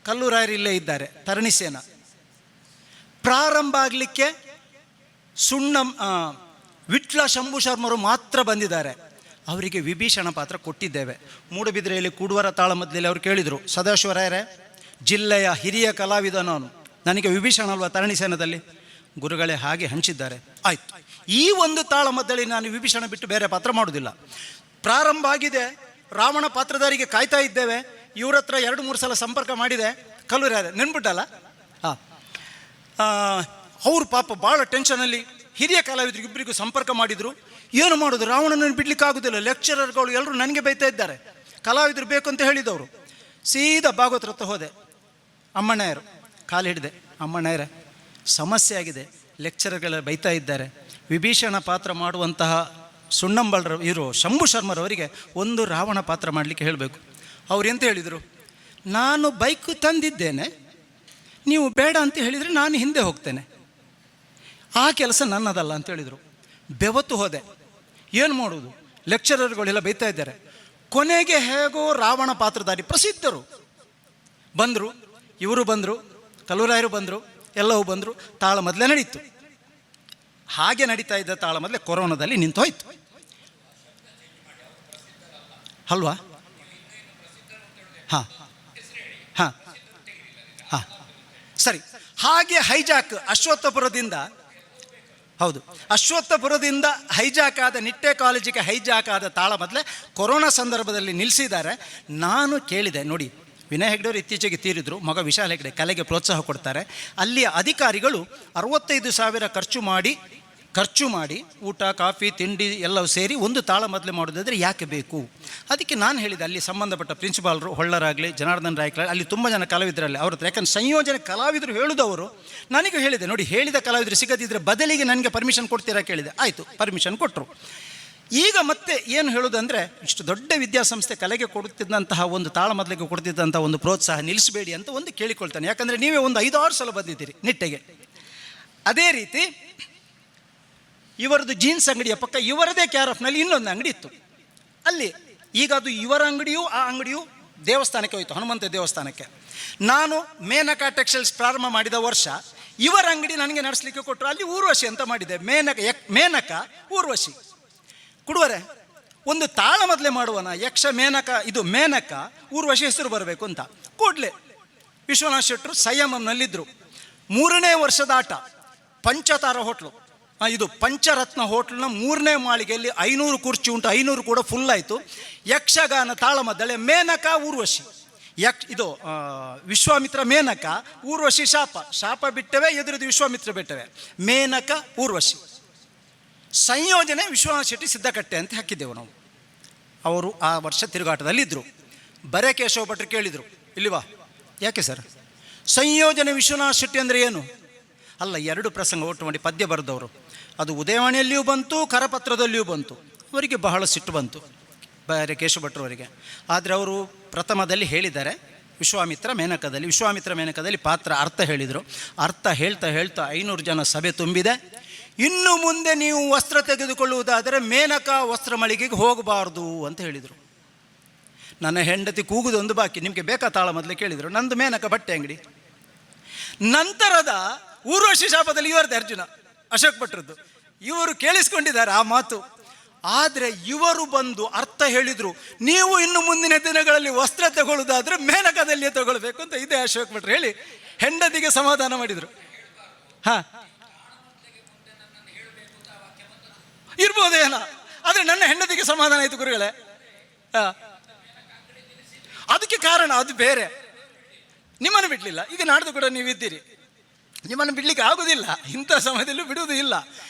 ಕಲ್ಲೂರಾಯರು ಇಲ್ಲೇ ಇದ್ದಾರೆ, ತರಣಿಸೇನ. ಪ್ರಾರಂಭ ಆಗಲಿಕ್ಕೆ ವಿಟ್ಲ ಶಂಭು ಶರ್ಮರು ಮಾತ್ರ ಬಂದಿದ್ದಾರೆ. ಅವರಿಗೆ ವಿಭೀಷಣ ಪಾತ್ರ ಕೊಟ್ಟಿದ್ದೇವೆ. ಮೂಡುಬಿದ್ರೆಯಲ್ಲಿ ಕೂಡುವರ ತಾಳಮದ್ಲೆಯಲ್ಲಿ ಅವರು ಕೇಳಿದರು, ಸದಾಶಿವರಾಯರೇ, ಜಿಲ್ಲೆಯ ಹಿರಿಯ ಕಲಾವಿದ ನಾನು, ನನಗೆ ವಿಭೀಷಣ ಅಲ್ವಾ ತರಣಿಸೇನದಲ್ಲಿ? ಗುರುಗಳೇ ಹಾಗೆ ಹಂಚಿದ್ದಾರೆ. ಆಯಿತು, ಈ ಒಂದು ತಾಳಮದ್ದಲ್ಲಿ ನಾನು ವಿಭೀಷಣ ಬಿಟ್ಟು ಬೇರೆ ಪಾತ್ರ ಮಾಡೋದಿಲ್ಲ. ಪ್ರಾರಂಭ ಆಗಿದೆ, ರಾವಣ ಪಾತ್ರಧಾರಿಗೆ ಕಾಯ್ತಾ ಇದ್ದೇವೆ. ಇವ್ರ ಹತ್ರ 2-3 ಸಲ ಸಂಪರ್ಕ ಮಾಡಿದೆ. ಕಲ್ಲೂರಾಯರ ನೆನ್ಬಿಟ್ಟಲ್ಲ. ಹಾಂ, ಅವರು ಪಾಪ ಭಾಳ ಟೆನ್ಷನಲ್ಲಿ ಹಿರಿಯ ಕಲಾವಿದರಿಗೆ ಇಬ್ಬರಿಗೂ ಸಂಪರ್ಕ ಮಾಡಿದರು. ಏನು ಮಾಡೋದು, ರಾವಣನನ್ನು ಬಿಡ್ಲಿಕ್ಕೆ ಆಗೋದಿಲ್ಲ. ಲೆಕ್ಚರರ್ಗಳು ಎಲ್ಲರೂ ನನಗೆ ಬೈತಾ ಇದ್ದಾರೆ. ಕಲಾವಿದರು ಬೇಕು ಅಂತ ಹೇಳಿದವರು. ಸೀದಾ ಭಾಗವತರ ಹತ್ರ ಹೋದೆ. ಅಮ್ಮಣ್ಣಯ್ಯರು ಕಾಲು ಹಿಡಿದೆ. ಅಮ್ಮಣ್ಣಯ್ಯರ ಸಮಸ್ಯೆ ಆಗಿದೆ, ಲೆಕ್ಚರರ್ಗಳ ಬೈತಾ ಇದ್ದಾರೆ. ವಿಭೀಷಣ ಪಾತ್ರ ಮಾಡುವಂತಹ ಸುಣ್ಣಂಬಳ್ರ ಇರೋ ಶಂಭು ಶರ್ಮರವರಿಗೆ ಒಂದು ರಾವಣ ಪಾತ್ರ ಮಾಡಲಿಕ್ಕೆ ಹೇಳಬೇಕು. ಅವ್ರು ಎಂತ ಹೇಳಿದರು, ನಾನು ಬೈಕು ತಂದಿದ್ದೇನೆ, ನೀವು ಬೇಡ ಅಂತ ಹೇಳಿದರೆ ನಾನು ಹಿಂದೆ ಹೋಗ್ತೇನೆ, ಆ ಕೆಲಸ ನನ್ನದಲ್ಲ ಅಂತ ಹೇಳಿದರು. ಬೆವತ್ತು ಹೋದೆ. ಏನು ಮಾಡೋದು, ಲೆಕ್ಚರರ್ಗಳೆಲ್ಲ ಬೈತಾ ಇದ್ದಾರೆ. ಕೊನೆಗೆ ಹೇಗೋ ರಾವಣ ಪಾತ್ರಧಾರಿ ಪ್ರಸಿದ್ಧರು ಬಂದರು, ಇವರು ಬಂದರು, ಕಲ್ಲೂರಾಯರು ಬಂದರು, ಎಲ್ಲವೂ ಬಂದರು. ತಾಳಮದ್ಲೆ ನಡೀತು. ಹಾಗೆ ನಡೀತಾ ಇದ್ದ ತಾಳಮದ್ಲೆ ಕೊರೋನಾದಲ್ಲಿ ನಿಂತು ಹೋಯ್ತು ಅಲ್ವಾ? ಹಾಂ ಹಾಂ ಹಾಂ, ಸರಿ. ಹಾಗೆ ಹೈಜಾಕ್ ಅಶ್ವತ್ಥಪುರದಿಂದ, ಹೌದು, ಅಶ್ವತ್ಥಪುರದಿಂದ ಹೈಜಾಕ್ ಆದ ನಿಟ್ಟೆ ಕಾಲೇಜಿಗೆ ಹೈಜಾಕ್ ಆದ ತಾಳಮದ್ಲೆ ಕೊರೋನಾ ಸಂದರ್ಭದಲ್ಲಿ ನಿಲ್ಲಿಸಿದ್ದಾರೆ. ನಾನು ಕೇಳಿದೆ, ನೋಡಿ, ವಿನಯ್ ಹೆಗ್ಡೆಯವರು ಇತ್ತೀಚೆಗೆ ತೀರಿದ್ರು, ಮಗ ವಿಶಾಲ್ ಹೆಗ್ಡೆ ಕಲೆಗೆ ಪ್ರೋತ್ಸಾಹ ಕೊಡ್ತಾರೆ. ಅಲ್ಲಿಯ ಅಧಿಕಾರಿಗಳು 65,000 ಖರ್ಚು ಮಾಡಿ ಊಟ, ಕಾಫಿ, ತಿಂಡಿ ಎಲ್ಲವೂ ಸೇರಿ ಒಂದು ತಾಳಮದ್ಲೆ ಮಾಡೋದಾದರೆ ಯಾಕೆ ಬೇಕು? ಅದಕ್ಕೆ ನಾನು ಹೇಳಿದೆ, ಅಲ್ಲಿ ಸಂಬಂಧಪಟ್ಟ ಪ್ರಿನ್ಸಿಪಾಲ್ರು, ಹೊಳ್ಳರಾಗಲಿ, ಜನಾರ್ದನ್ ರಾಯ್ಕರಾಗಲಿ, ಅಲ್ಲಿ ತುಂಬ ಜನ ಕಲಾವಿದರಲ್ಲಿ ಅವ್ರ ಹತ್ರ, ಯಾಕಂದ್ರೆ ಸಂಯೋಜನೆ ಕಲಾವಿದರು ಹೇಳುದವರು. ನನಗೆ ಹೇಳಿದೆ, ನೋಡಿ, ಹೇಳಿದ ಕಲಾವಿದರು ಸಿಗದಿದ್ದರೆ ಬದಲಿಗೆ ನನಗೆ ಪರ್ಮಿಷನ್ ಕೊಡ್ತೀರಾ ಕೇಳಿದೆ. ಆಯಿತು, ಪರ್ಮಿಷನ್ ಕೊಟ್ಟರು. ಈಗ ಮತ್ತೆ ಏನು ಹೇಳೋದಂದರೆ, ಇಷ್ಟು ದೊಡ್ಡ ವಿದ್ಯಾಸಂಸ್ಥೆ ಕಲೆಗೆ ಕೊಡುತ್ತಿದ್ದಂತಹ ಒಂದು ತಾಳಮದ್ಲೆಗೆ ಕೊಡ್ತಿದ್ದಂಥ ಒಂದು ಪ್ರೋತ್ಸಾಹ ನಿಲ್ಲಿಸಬೇಡಿ ಅಂತ ಒಂದು ಕೇಳಿಕೊಳ್ತಾನೆ. ಯಾಕಂದರೆ ನೀವೇ ಒಂದು 5-6 ಸಲ ಬಂದಿದ್ದೀರಿ ನಿಟ್ಟೆಗೆ. ಅದೇ ರೀತಿ ಇವರದು ಜೀನ್ಸ್ ಅಂಗಡಿಯ ಪಕ್ಕ ಇವರದೇ ಕ್ಯಾರಫ್ನಲ್ಲಿ ಇನ್ನೊಂದು ಅಂಗಡಿ ಇತ್ತು. ಅಲ್ಲಿ ಈಗ ಅದು ಇವರ ಅಂಗಡಿಯೂ ಆ ಅಂಗಡಿಯೂ ದೇವಸ್ಥಾನಕ್ಕೆ ಹೋಯಿತು, ಹನುಮಂತ ದೇವಸ್ಥಾನಕ್ಕೆ. ನಾನು ಮೇನಕಾ ಟೆಕ್ಸ್ಟೈಲ್ಸ್ ಪ್ರಾರಂಭ ಮಾಡಿದ ವರ್ಷ ಇವರ ಅಂಗಡಿ ನನಗೆ ನಡೆಸಲಿಕ್ಕೆ ಕೊಟ್ಟರು. ಅಲ್ಲಿ ಊರ್ವಶಿ ಅಂತ ಮಾಡಿದೆ. ಮೇನಕ ಊರ್ವಶಿ. ಕುಡುವರೆ ಒಂದು ತಾಳಮದ್ಲೆ ಮಾಡುವನ, ಯಕ್ಷ ಮೇನಕ, ಇದು ಮೇನಕ ಊರ್ವಶಿ ಹೆಸರು ಬರಬೇಕು ಅಂತ. ಕೂಡಲೇ ವಿಶ್ವನಾಥ್ ಶೆಟ್ಟರು ಸಂಯಮನಲ್ಲಿದ್ದರು. 3ನೇ ವರ್ಷದ ಆಟ. ಪಂಚತಾರ ಹೋಟ್ಲು, ಇದು ಪಂಚರತ್ನ ಹೋಟ್ಲ್ನ 3ನೇ ಮಾಳಿಗೆಯಲ್ಲಿ 500 ಕುರ್ಚಿ ಉಂಟು. 500 ಕೂಡ ಫುಲ್ ಆಯಿತು. ಯಕ್ಷಗಾನ ತಾಳಮದ್ದಳೆ, ಮೇನಕ ಊರ್ವಶಿ. ಇದು ವಿಶ್ವಾಮಿತ್ರ ಮೇನಕ, ಊರ್ವಶಿ ಶಾಪ ಬಿಟ್ಟವೆ, ಎದುರಿದು ವಿಶ್ವಾಮಿತ್ರ ಬಿಟ್ಟವೆ. ಮೇನಕ ಊರ್ವಶಿ ಸಂಯೋಜನೆ ವಿಶ್ವನಾಥ್ ಶೆಟ್ಟಿ ಸಿದ್ದಕಟ್ಟೆ ಅಂತ ಹಾಕಿದ್ದೆವು ನಾವು. ಅವರು ಆ ವರ್ಷ ತಿರುಗಾಟದಲ್ಲಿದ್ದರು. ಬರೇ ಕೇಶವ ಭಟ್ರು ಕೇಳಿದರು, ಇಲ್ಲಿವಾ? ಯಾಕೆ ಸರ್? ಸಂಯೋಜನೆ ವಿಶ್ವನಾಥ್ ಶೆಟ್ಟಿ ಅಂದರೆ ಏನು? ಅಲ್ಲ, 2 ಪ್ರಸಂಗ ಒಟ್ಟು ಮಾಡಿ ಪದ್ಯ ಬರೆದವರು. ಅದು ಉದಯವಾಣಿಯಲ್ಲಿಯೂ ಬಂತು, ಕರಪತ್ರದಲ್ಲಿಯೂ ಬಂತು. ಅವರಿಗೆ ಬಹಳ ಸಿಟ್ಟು ಬಂತು, ಬೇರೆ ಕೇಶವ ಭಟ್ರವರಿಗೆ. ಆದರೆ ಅವರು ಪ್ರಥಮದಲ್ಲಿ ಹೇಳಿದ್ದಾರೆ ವಿಶ್ವಾಮಿತ್ರ ಮೇನಕದಲ್ಲಿ ಪಾತ್ರ ಅರ್ಥ ಹೇಳಿದರು. ಅರ್ಥ ಹೇಳ್ತಾ 500 ಜನ ಸಭೆ ತುಂಬಿದೆ. ಇನ್ನು ಮುಂದೆ ನೀವು ವಸ್ತ್ರ ತೆಗೆದುಕೊಳ್ಳುವುದಾದರೆ ಮೇನಕ ವಸ್ತ್ರ ಮಳಿಗೆಗೆ ಹೋಗಬಾರ್ದು ಅಂತ ಹೇಳಿದರು. ನನ್ನ ಹೆಂಡತಿ ಕೂಗುದೊಂದು ಬಾಕಿ, ನಿಮಗೆ ಬೇಕಾ ತಾಳಮದ್ಲೆ ಕೇಳಿದರು. ನಂದು ಮೇನಕ ಬಟ್ಟೆ ಅಂಗಡಿ. ನಂತರದ ಊರ್ವಶಿ ಶಾಪದಲ್ಲಿ ಇವರದ್ದು ಅರ್ಜುನ ಅಶೋಕ್ ಭಟ್ರದ್ದು. ಇವರು ಕೇಳಿಸ್ಕೊಂಡಿದ್ದಾರೆ ಆ ಮಾತು. ಆದರೆ ಇವರು ಬಂದು ಅರ್ಥ ಹೇಳಿದರು, ನೀವು ಇನ್ನು ಮುಂದಿನ ದಿನಗಳಲ್ಲಿ ವಸ್ತ್ರ ತಗೊಳ್ಳೋದಾದ್ರೆ ಮೇನಕದಲ್ಲಿಯೇ ತಗೊಳ್ಬೇಕು ಅಂತ ಇದೇ ಅಶೋಕ್ ಭಟ್ರು ಹೇಳಿ ಹೆಂಡತಿಗೆ ಸಮಾಧಾನ ಮಾಡಿದರು. ಇರ್ಬೋದೇನ, ಆದರೆ ನನ್ನ ಹೆಂಡತಿಗೆ ಸಮಾಧಾನ ಆಯಿತು ಗುರುಗಳೇ. ಅದಕ್ಕೆ ಕಾರಣ ಅದು ಬೇರೆ. ನಿಮ್ಮನ್ನು ಬಿಡಲಿಲ್ಲ, ಈಗ ನಾಡ್ದು ಕೂಡ ನೀವಿದ್ದೀರಿ, ನಿಮ್ಮನ್ನು ಬಿಡ್ಲಿಕ್ಕೆ ಆಗುವುದಿಲ್ಲ, ಇಂಥ ಸಮಯದಲ್ಲೂ ಬಿಡುವುದೂ ಇಲ್ಲ.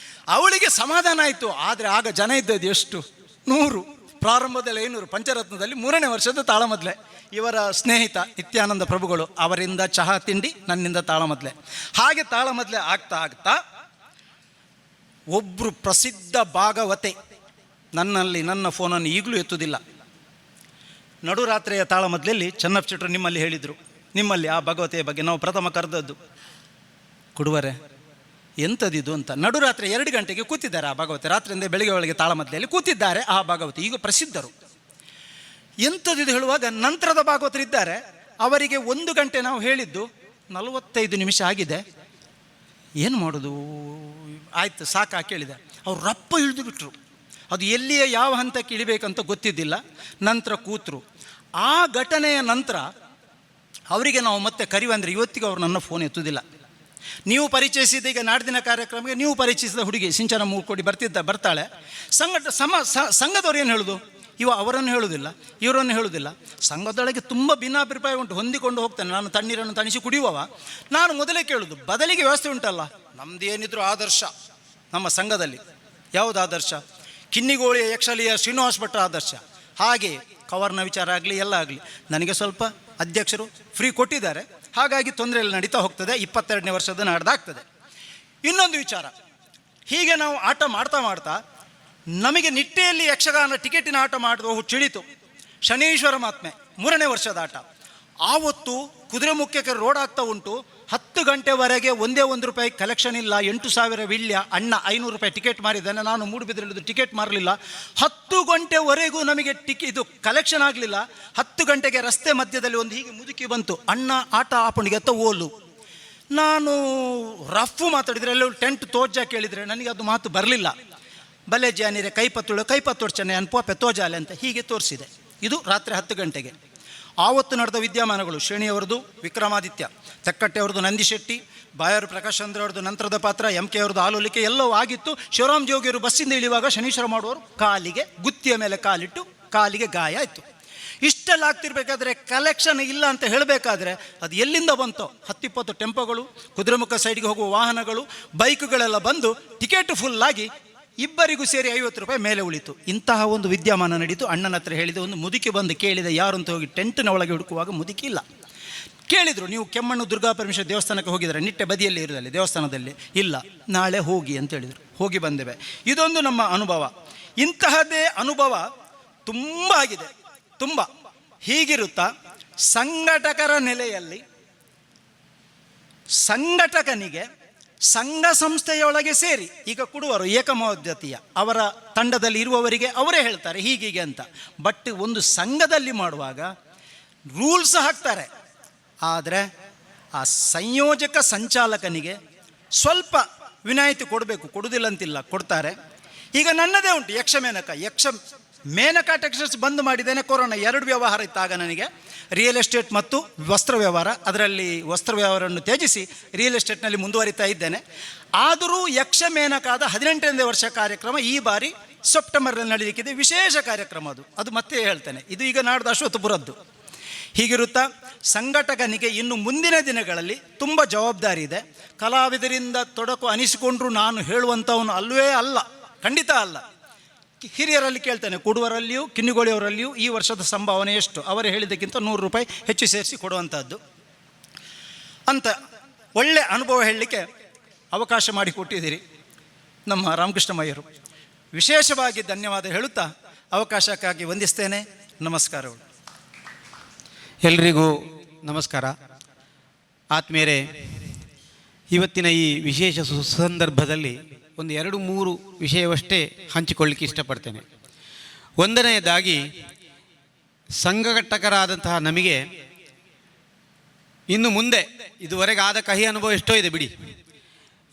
ಅವಳಿಗೆ ಸಮಾಧಾನ ಆಯಿತು. ಆದರೆ ಆಗ ಜನ ಇದ್ದದ್ದು ಎಷ್ಟು? 100, ಪ್ರಾರಂಭದಲ್ಲಿ 500, ಪಂಚರತ್ನದಲ್ಲಿ 3ನೇ ವರ್ಷದ ತಾಳಮದ್ಲೆ. ಇವರ ಸ್ನೇಹಿತ ನಿತ್ಯಾನಂದ ಪ್ರಭುಗಳು, ಅವರಿಂದ ಚಹಾ ತಿಂಡಿ, ನನ್ನಿಂದ ತಾಳಮದ್ಲೆ. ಹಾಗೆ ತಾಳಮದ್ಲೆ ಆಗ್ತಾ ಆಗ್ತಾ ಒಬ್ಬರು ಪ್ರಸಿದ್ಧ ಭಾಗವತೆ ನನ್ನ ಫೋನನ್ನು ಈಗಲೂ ಎತ್ತುವುದಿಲ್ಲ. ನಡುರಾತ್ರಿಯ ತಾಳಮದ್ಲೆಯಲ್ಲಿ ಚೆನ್ನಪ್ಪ ಶೆಟ್ಟರು ನಿಮ್ಮಲ್ಲಿ ಹೇಳಿದರು, ನಿಮ್ಮಲ್ಲಿ ಆ ಭಗವತೆಯ ಬಗ್ಗೆ ನಾವು ಪ್ರಥಮ ಕರೆದದ್ದು. ಕುಡುವರೆ ಎಂಥದಿದು ಅಂತ. ನಡುರಾತ್ರಿ 2 ಗಂಟೆಗೆ ಕೂತಿದ್ದಾರೆ ಆ ಭಾಗವತೆ, ರಾತ್ರಿಯಿಂದ ಬೆಳಿಗ್ಗೆ ಒಳಗೆ ತಾಳಮದ್ಲೆಯಲ್ಲಿ ಕೂತಿದ್ದಾರೆ ಆ ಭಾಗವತೆ. ಈಗ ಪ್ರಸಿದ್ಧರು. ಎಂಥದಿದು ಹೇಳುವಾಗ ನಂತರದ ಭಾಗವತರಿದ್ದಾರೆ, ಅವರಿಗೆ 1 ಗಂಟೆ ನಾವು ಹೇಳಿದ್ದು 45 ನಿಮಿಷ ಆಗಿದೆ, ಏನು ಮಾಡೋದು, ಆಯ್ತು ಸಾಕು ಕೇಳಿದೆ. ಅವ್ರು ರಪ್ಪ ಇಳಿದು ಬಿಟ್ರು. ಅದು ಎಲ್ಲಿಯೇ ಯಾವ ಹಂತಕ್ಕೆ ಇಳಿಬೇಕಂತ ಗೊತ್ತಿದ್ದಿಲ್ಲ. ನಂತರ ಕೂತರು. ಆ ಘಟನೆಯ ನಂತರ ಅವರಿಗೆ ನಾವು ಮತ್ತೆ ಕರಿವಂದರೆ ಇವತ್ತಿಗೆ ಅವ್ರು ನನ್ನ ಫೋನ್ ಎತ್ತುವುದಿಲ್ಲ. ನೀವು ಪರಿಚಯಿಸಿದ, ಈಗ ನಾಡ್ದಿನ ಕಾರ್ಯಕ್ರಮಕ್ಕೆ ನೀವು ಪರಿಚಯಿಸಿದ ಹುಡುಗಿ ಸಿಂಚನ ಮೂಡ್ಕೊಡಿ ಬರ್ತಾಳೆ. ಸಂಘದವ್ರು ಏನು ಹೇಳೋದು, ಅವರನ್ನು ಹೇಳುವುದಿಲ್ಲ, ಇವರನ್ನು ಹೇಳುವುದಿಲ್ಲ. ಸಂಘದೊಳಗೆ ತುಂಬ ಭಿನ್ನಾಭಿಪ್ರಾಯ ಉಂಟು, ಹೊಂದಿಕೊಂಡು ಹೋಗ್ತಾನೆ. ನಾನು ತಣ್ಣೀರನ್ನು ತಣಿಸಿ ಕುಡಿಯುವವ. ನಾನು ಮೊದಲೇ ಕೇಳೋದು, ಬದಲಿಗೆ ವ್ಯವಸ್ಥೆ ಉಂಟಲ್ಲ, ನಮ್ಮದು ಏನಿದ್ರು ಆದರ್ಶ ನಮ್ಮ ಸಂಘದಲ್ಲಿ. ಯಾವುದು ಆದರ್ಶ? ಕಿನ್ನಿಗೋಳಿಯ ಯಕ್ಷಲಿಯ ಶ್ರೀನಿವಾಸ ಭಟ್ರ ಆದರ್ಶ. ಹಾಗೆ ಕವರ್ನ ವಿಚಾರ ಆಗಲಿ ಎಲ್ಲ ಆಗಲಿ ನನಗೆ ಸ್ವಲ್ಪ ಅಧ್ಯಕ್ಷರು ಫ್ರೀ ಕೊಟ್ಟಿದ್ದಾರೆ, ಹಾಗಾಗಿ ತೊಂದರೆಯಲ್ಲಿ ನಡೀತಾ ಹೋಗ್ತದೆ. 22ನೇ ವರ್ಷದ ನಾಡ್ದಾಗ್ತದೆ. ಇನ್ನೊಂದು ವಿಚಾರ, ಹೀಗೆ ನಾವು ಆಟ ಮಾಡ್ತಾ ಮಾಡ್ತಾ ನಮಗೆ ನಿಟ್ಟೆಯಲ್ಲಿ ಯಕ್ಷಗಾನ ಟಿಕೆಟಿನ ಆಟ ಮಾಡುವ ಹುಚ್ಚಿಳಿತು. ಶನೀಶ್ವರ ಮಾತ್ಮೆ 3ನೇ ವರ್ಷದ ಆಟ. ಆವತ್ತು ಕುದುರೆ ಮುಖ್ಯಕ್ಕೆ ರೋಡ್ ಆಗ್ತಾ ಉಂಟು. 10 ಗಂಟೆವರೆಗೆ ಒಂದೇ ₹1 ಕಲೆಕ್ಷನ್ ಇಲ್ಲ. 8,000 ವಿಳ್ಯ. ಅಣ್ಣ ₹500 ಟಿಕೆಟ್ ಮಾರಿದ್ದಾನೆ, ನಾನು ಮೂಡುಬಿದ್ರೆಲ್ಲದು ಟಿಕೆಟ್ ಮಾರಲಿಲ್ಲ. 10 ಗಂಟೆವರೆಗೂ ನಮಗೆ ಇದು ಕಲೆಕ್ಷನ್ ಆಗಲಿಲ್ಲ. 10 ಗಂಟೆಗೆ ರಸ್ತೆ ಮಧ್ಯದಲ್ಲಿ ಒಂದು ಹೀಗೆ ಮುದುಕಿ ಬಂತು. ಅಣ್ಣ ಆಟ ಆಪಣಿಗೆ ಅತ್ತ ಓಲು. ನಾನು ರಫ್ಫು ಮಾತಾಡಿದರೆ ಎಲ್ಲ ಟೆಂಟ್ ತೋಜ ಕೇಳಿದರೆ ನನಗೆ ಅದು ಮಾತು ಬರಲಿಲ್ಲ. ಬಲೆ ಜಾನಿರೆ ಕೈಪತ್ತೊಡ್ಚನೆ ಅನ್ಪೋಪೆ ತೋಜಾಲೆ ಅಂತ ಹೀಗೆ ತೋರಿಸಿದೆ. ಇದು ರಾತ್ರಿ 10 ಗಂಟೆಗೆ. ಆವತ್ತು ನಡೆದ ವಿದ್ಯಮಾನಗಳು ಶ್ರೇಣಿಯವರದು ವಿಕ್ರಮಾದಿತ್ಯ, ತೆಕ್ಕಟ್ಟೆಯವ್ರದ್ದು ನಂದಿಶೆಟ್ಟಿ, ಬಾಯರು ಪ್ರಕಾಶ್ ಚಂದ್ರ ಅವ್ರದ್ದು ನಂತರದ ಪಾತ್ರ, MK ಅವ್ರದ್ದು ಆಲೋಲಿಕೆ ಎಲ್ಲವೂ ಆಗಿತ್ತು. ಶಿವರಾಮ್ ಜೋಗಿಯವರು ಬಸ್ಸಿಂದ ಇಳಿಯುವಾಗ ಶನೀಶ್ವರ ಮಾಡುವವರು ಕಾಲಿಗೆ ಗುತ್ತಿಯ ಮೇಲೆ ಕಾಲಿಟ್ಟು ಕಾಲಿಗೆ ಗಾಯ ಆಯಿತು. ಇಷ್ಟೆಲ್ಲ ಆಗ್ತಿರ್ಬೇಕಾದ್ರೆ ಕಲೆಕ್ಷನ್ ಇಲ್ಲ ಅಂತ ಹೇಳಬೇಕಾದ್ರೆ ಅದು ಎಲ್ಲಿಂದ ಬಂತೋ? 10-20 ಟೆಂಪೋಗಳು, ಕುದುರೆಮುಖ ಸೈಡ್ಗೆ ಹೋಗುವ ವಾಹನಗಳು, ಬೈಕ್ಗಳೆಲ್ಲ ಬಂದು ಟಿಕೆಟ್ ಫುಲ್ಲಾಗಿ ಇಬ್ಬರಿಗೂ ಸೇರಿ ₹50 ಮೇಲೆ ಉಳಿತು. ಇಂತಹ ಒಂದು ವಿದ್ಯಮಾನ ನಡೀತು. ಅಣ್ಣನ ಹತ್ರ ಹೇಳಿದೆ. ಒಂದು ಮುದುಕಿ ಬಂದು ಕೇಳಿದೆ, ಯಾರು ಅಂತ ಹೋಗಿ ಟೆಂಟ್ನ ಒಳಗೆ ಹುಡುಕುವಾಗ ಮುದುಕಿ ಇಲ್ಲ. ಕೇಳಿದರು, ನೀವು ಕೆಮ್ಮಣ್ಣು ದುರ್ಗಾಪರಮೇಶ್ವರ ದೇವಸ್ಥಾನಕ್ಕೆ ಹೋಗಿದ್ದಾರೆ? ನಿಟ್ಟೆ ಬದಿಯಲ್ಲಿ ಇರೋದಲ್ಲಿ ದೇವಸ್ಥಾನದಲ್ಲಿ ಇಲ್ಲ, ನಾಳೆ ಹೋಗಿ ಅಂತ ಹೇಳಿದರು. ಹೋಗಿ ಬಂದೇವೆ. ಇದೊಂದು ನಮ್ಮ ಅನುಭವ. ಇಂತಹದ್ದೇ ಅನುಭವ ತುಂಬ ಆಗಿದೆ, ತುಂಬ. ಹೀಗಿರುತ್ತಾ ಸಂಘಟಕರ ನೆಲೆಯಲ್ಲಿ ಸಂಘಟಕನಿಗೆ ಸಂಘ ಸಂಸ್ಥೆಯೊಳಗೆ ಸೇರಿ, ಈಗ ಕುಡುವರು ಏಕಮೋದ್ಯತಿಯ ಅವರ ತಂಡದಲ್ಲಿ ಇರುವವರಿಗೆ ಅವರೇ ಹೇಳ್ತಾರೆ ಹೀಗೀಗೆ ಅಂತ. ಬಟ್ ಒಂದು ಸಂಘದಲ್ಲಿ ಮಾಡುವಾಗ ರೂಲ್ಸ್ ಹಾಕ್ತಾರೆ. ಆದರೆ ಆ ಸಂಯೋಜಕ ಸಂಚಾಲಕನಿಗೆ ಸ್ವಲ್ಪ ವಿನಾಯಿತಿ ಕೊಡಬೇಕು, ಕೊಡುವುದಿಲ್ಲ ಅಂತಿಲ್ಲ, ಕೊಡ್ತಾರೆ. ಈಗ ನನ್ನದೇ ಉಂಟು ಮೇನಕ ಟೆಕ್ಸ್ಟೈಲ್ಸ್ ಬಂದ್ ಮಾಡಿದ್ದೇನೆ. ಕೊರೋನಾ 2 ವ್ಯವಹಾರ ಇತ್ತು ಆಗ ನನಗೆ, ರಿಯಲ್ ಎಸ್ಟೇಟ್ ಮತ್ತು ವಸ್ತ್ರ ವ್ಯವಹಾರ. ಅದರಲ್ಲಿ ವಸ್ತ್ರ ವ್ಯವಹಾರವನ್ನು ತ್ಯಜಿಸಿ ರಿಯಲ್ ಎಸ್ಟೇಟ್ನಲ್ಲಿ ಮುಂದುವರಿತಾ ಇದ್ದೇನೆ. ಆದರೂ ಮೇನಕಾದ 18ನೇ ವರ್ಷ ಕಾರ್ಯಕ್ರಮ ಈ ಬಾರಿ ಸೆಪ್ಟೆಂಬರ್ನಲ್ಲಿ ನಡೆಯಲಿಕ್ಕಿದೆ. ವಿಶೇಷ ಕಾರ್ಯಕ್ರಮ ಅದು ಮತ್ತೆ ಹೇಳ್ತೇನೆ. ಇದು ಈಗ ನಾಡ್ದು ಅಶ್ವತ್ಥಪುರದ್ದು. ಹೀಗಿರುತ್ತಾ ಸಂಘಟಕನಿಗೆ ಇನ್ನು ಮುಂದಿನ ದಿನಗಳಲ್ಲಿ ತುಂಬ ಜವಾಬ್ದಾರಿ ಇದೆ. ಕಲಾವಿದರಿಂದ ತೊಡಕು ಅನಿಸಿಕೊಂಡ್ರೂ ನಾನು ಹೇಳುವಂಥವನು ಅಲ್ಲವೇ ಅಲ್ಲ, ಖಂಡಿತ ಅಲ್ಲ. ಹಿರಿಯರಲ್ಲಿ ಕೇಳ್ತೇನೆ, ಕುಡುವರಲ್ಲಿಯೂ ಕಿನ್ನಿಗೋಳಿಯವರಲ್ಲಿಯೂ ಈ ವರ್ಷದ ಸಂಭಾವನೆ ಎಷ್ಟು? ಅವರು ಹೇಳಿದ್ದಕ್ಕಿಂತ ₹100 ಹೆಚ್ಚು ಸೇರಿಸಿ ಕೊಡುವಂಥದ್ದು ಅಂತ ಒಳ್ಳೆ ಅನುಭವ ಹೇಳಲಿಕ್ಕೆ ಅವಕಾಶ ಮಾಡಿಕೊಟ್ಟಿದ್ದೀರಿ ನಮ್ಮ ರಾಮಕೃಷ್ಣ ಮಯ್ಯರು. ವಿಶೇಷವಾಗಿ ಧನ್ಯವಾದ ಹೇಳುತ್ತಾ ಅವಕಾಶಕ್ಕಾಗಿ ವಂದಿಸ್ತೇನೆ. ನಮಸ್ಕಾರಗಳು. ಎಲ್ರಿಗೂ ನಮಸ್ಕಾರ. ಆತ್ಮೀಯರೇ, ಇವತ್ತಿನ ಈ ವಿಶೇಷ ಸುಸಂದರ್ಭದಲ್ಲಿ ಒಂದು 2-3 ವಿಷಯವಷ್ಟೇ ಹಂಚಿಕೊಳ್ಳಿಕ್ಕೆ ಇಷ್ಟಪಡ್ತೇನೆ. ಒಂದನೆಯದಾಗಿ, ಸಂಘಟಕರಾದಂತಹ ನಮಗೆ ಇನ್ನು ಮುಂದೆ ಇದುವರೆಗೆ ಆದ ಕಹಿ ಅನುಭವ ಎಷ್ಟೋ ಇದೆ ಬಿಡಿ.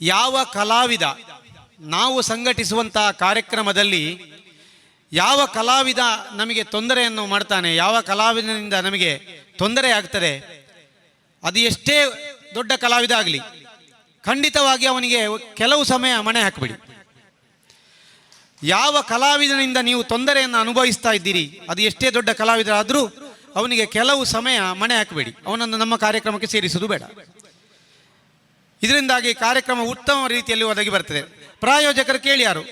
ಯಾವ ಕಲಾವಿದ ನಾವು ಸಂಘಟಿಸುವಂತಹ ಕಾರ್ಯಕ್ರಮದಲ್ಲಿ ಯಾವ ಕಲಾವಿದ ನಮಗೆ ತೊಂದರೆಯನ್ನು ಮಾಡ್ತಾನೆ, ಯಾವ ಕಲಾವಿದನಿಂದ ನಮಗೆ ತೊಂದರೆ ಆಗ್ತದೆ, ಅದು ಎಷ್ಟೇ ದೊಡ್ಡ ಕಲಾವಿದ ಆಗಲಿ, ಖಂಡಿತವಾಗಿ ಅವನಿಗೆ ಕೆಲವು ಸಮಯ ಮಣೆ ಹಾಕಬೇಡಿ. ಯಾವ ಕಲಾವಿದನಿಂದ ನೀವು ತೊಂದರೆಯನ್ನು ಅನುಭವಿಸ್ತಾ ಇದ್ದೀರಿ, ಅದು ಎಷ್ಟೇ ದೊಡ್ಡ ಕಲಾವಿದರಾದರೂ ಅವನಿಗೆ ಕೆಲವು ಸಮಯ ಮಣೆ ಹಾಕಬೇಡಿ, ಅವನನ್ನು ನಮ್ಮ ಕಾರ್ಯಕ್ರಮಕ್ಕೆ ಸೇರಿಸುವುದು ಬೇಡ. ಇದರಿಂದಾಗಿ ಕಾರ್ಯಕ್ರಮ ಉತ್ತಮ ರೀತಿಯಲ್ಲಿ ಒದಗಿ ಬರ್ತದೆ. ಪ್ರಾಯೋಜಕರು ಕೇಳಿ, ಯಾರು